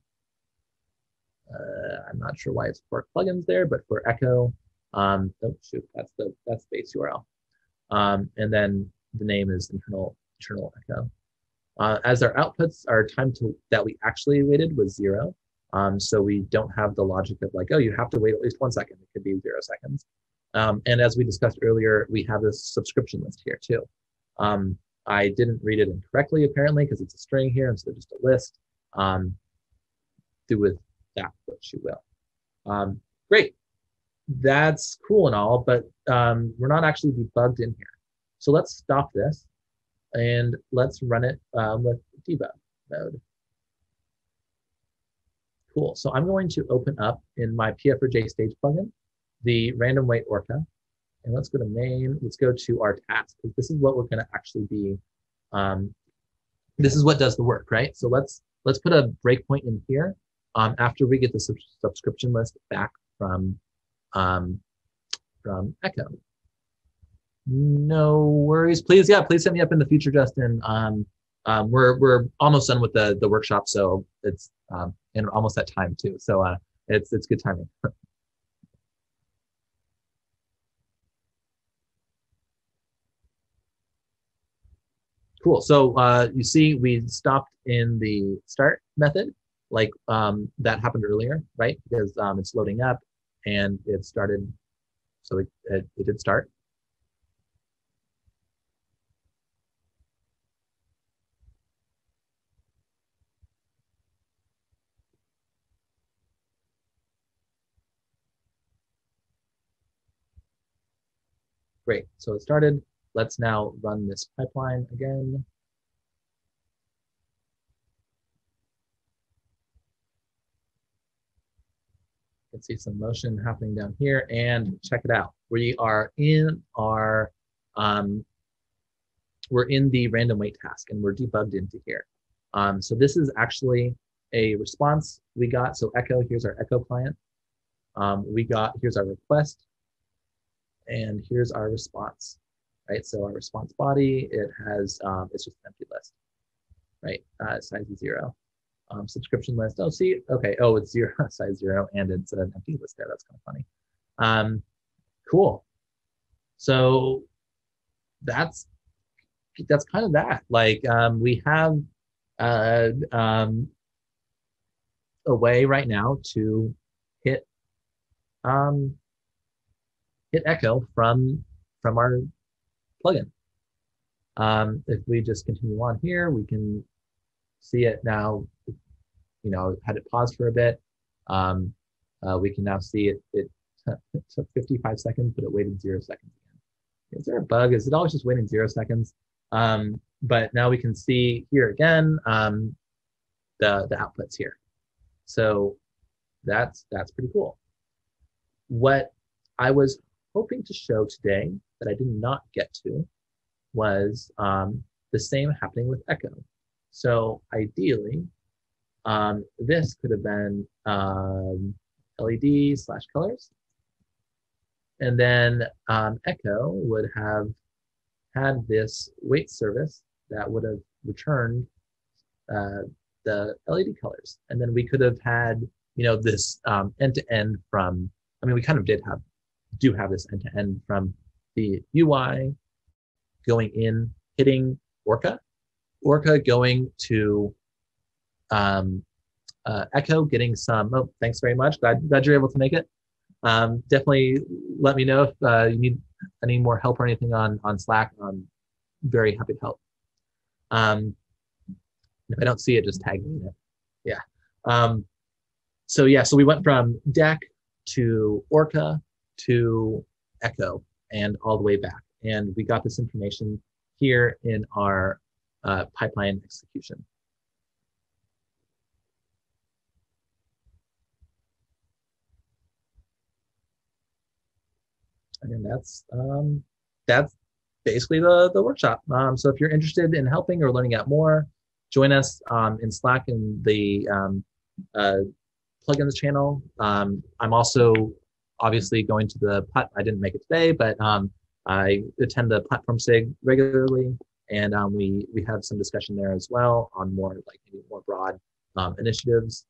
not sure why it's for plugins there, but for Echo, oh shoot, that's base URL. And then the name is internal Echo. As our outputs, our time that we actually waited was 0. So we don't have the logic of like, oh, you have to wait at least 1 second. It could be 0 seconds. And as we discussed earlier, we have this subscription list here too. I didn't read it incorrectly apparently because it's a string here instead of just a list. Do with that what you will. Great. That's cool and all, but we're not actually debugged in here. So let's stop this and let's run it with debug mode. Cool. So I'm going to open up in my Pfrj stage plugin the random wait Orca, and let's go to main. Let's go to our task because this is what we're going to actually be. This is what does the work, right? So let's put a breakpoint in here after we get the subscription list back from Echo. No worries. Please, yeah, please hit me up in the future, Justin. We're almost done with the workshop, so it's and almost that time too. So it's good timing. Cool. So you see, we stopped in the start method, like that happened earlier, right? Because it's loading up and it started. So it did start. Great. So it started. Let's now run this pipeline again. You can see some motion happening down here, and check it out. We are in our we're in the random wait task, and we're debugged into here. So this is actually a response we got. So Echo, here's our Echo client. Here's our request, and here's our response, right? So our response body, it has, it's just an empty list, right? Size is 0. Subscription list, oh, see, okay, oh, it's 0, size 0, and it's an empty list there. That's kind of funny. Cool. So that's kind of that. Like we have a way right now to hit hit Echo from from our plugin. If we just continue on here, we can see it now. You know, had it paused for a bit. We can now see it took 55 seconds, but it waited 0 seconds again. Is there a bug? Is it always just waiting 0 seconds? But now we can see here again the outputs here. So that's pretty cool. What I was hoping to show today that I did not get to was the same happening with echo. So ideally, this could have been LED/colors. And then echo would have had this wait service that would have returned the LED colors. And then we could have had, you know, this end-to-end from, I mean, we kind of do have this end-to-end from the UI going in, hitting Orca going to echo, getting some, oh, thanks very much. Glad you're able to make it. Definitely let me know if you need any more help or anything on Slack. I'm very happy to help. If I don't see it, just tag me in it. Yeah. So yeah, so we went from deck to Orca to echo and all the way back. And we got this information here in our pipeline execution. And that's basically the workshop. So if you're interested in helping or learning out more, join us in Slack in the plugins channel. I'm also obviously going to the I didn't make it today, but I attend the Platforms SIG regularly, and we have some discussion there as well on more like maybe more broad initiatives.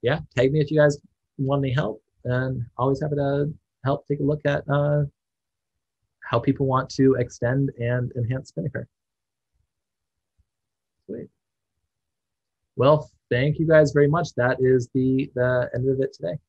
Yeah, tag me if you guys want any help, and always happy to help take a look at how people want to extend and enhance Spinnaker. Sweet. Well, thank you guys very much. That is the end of it today.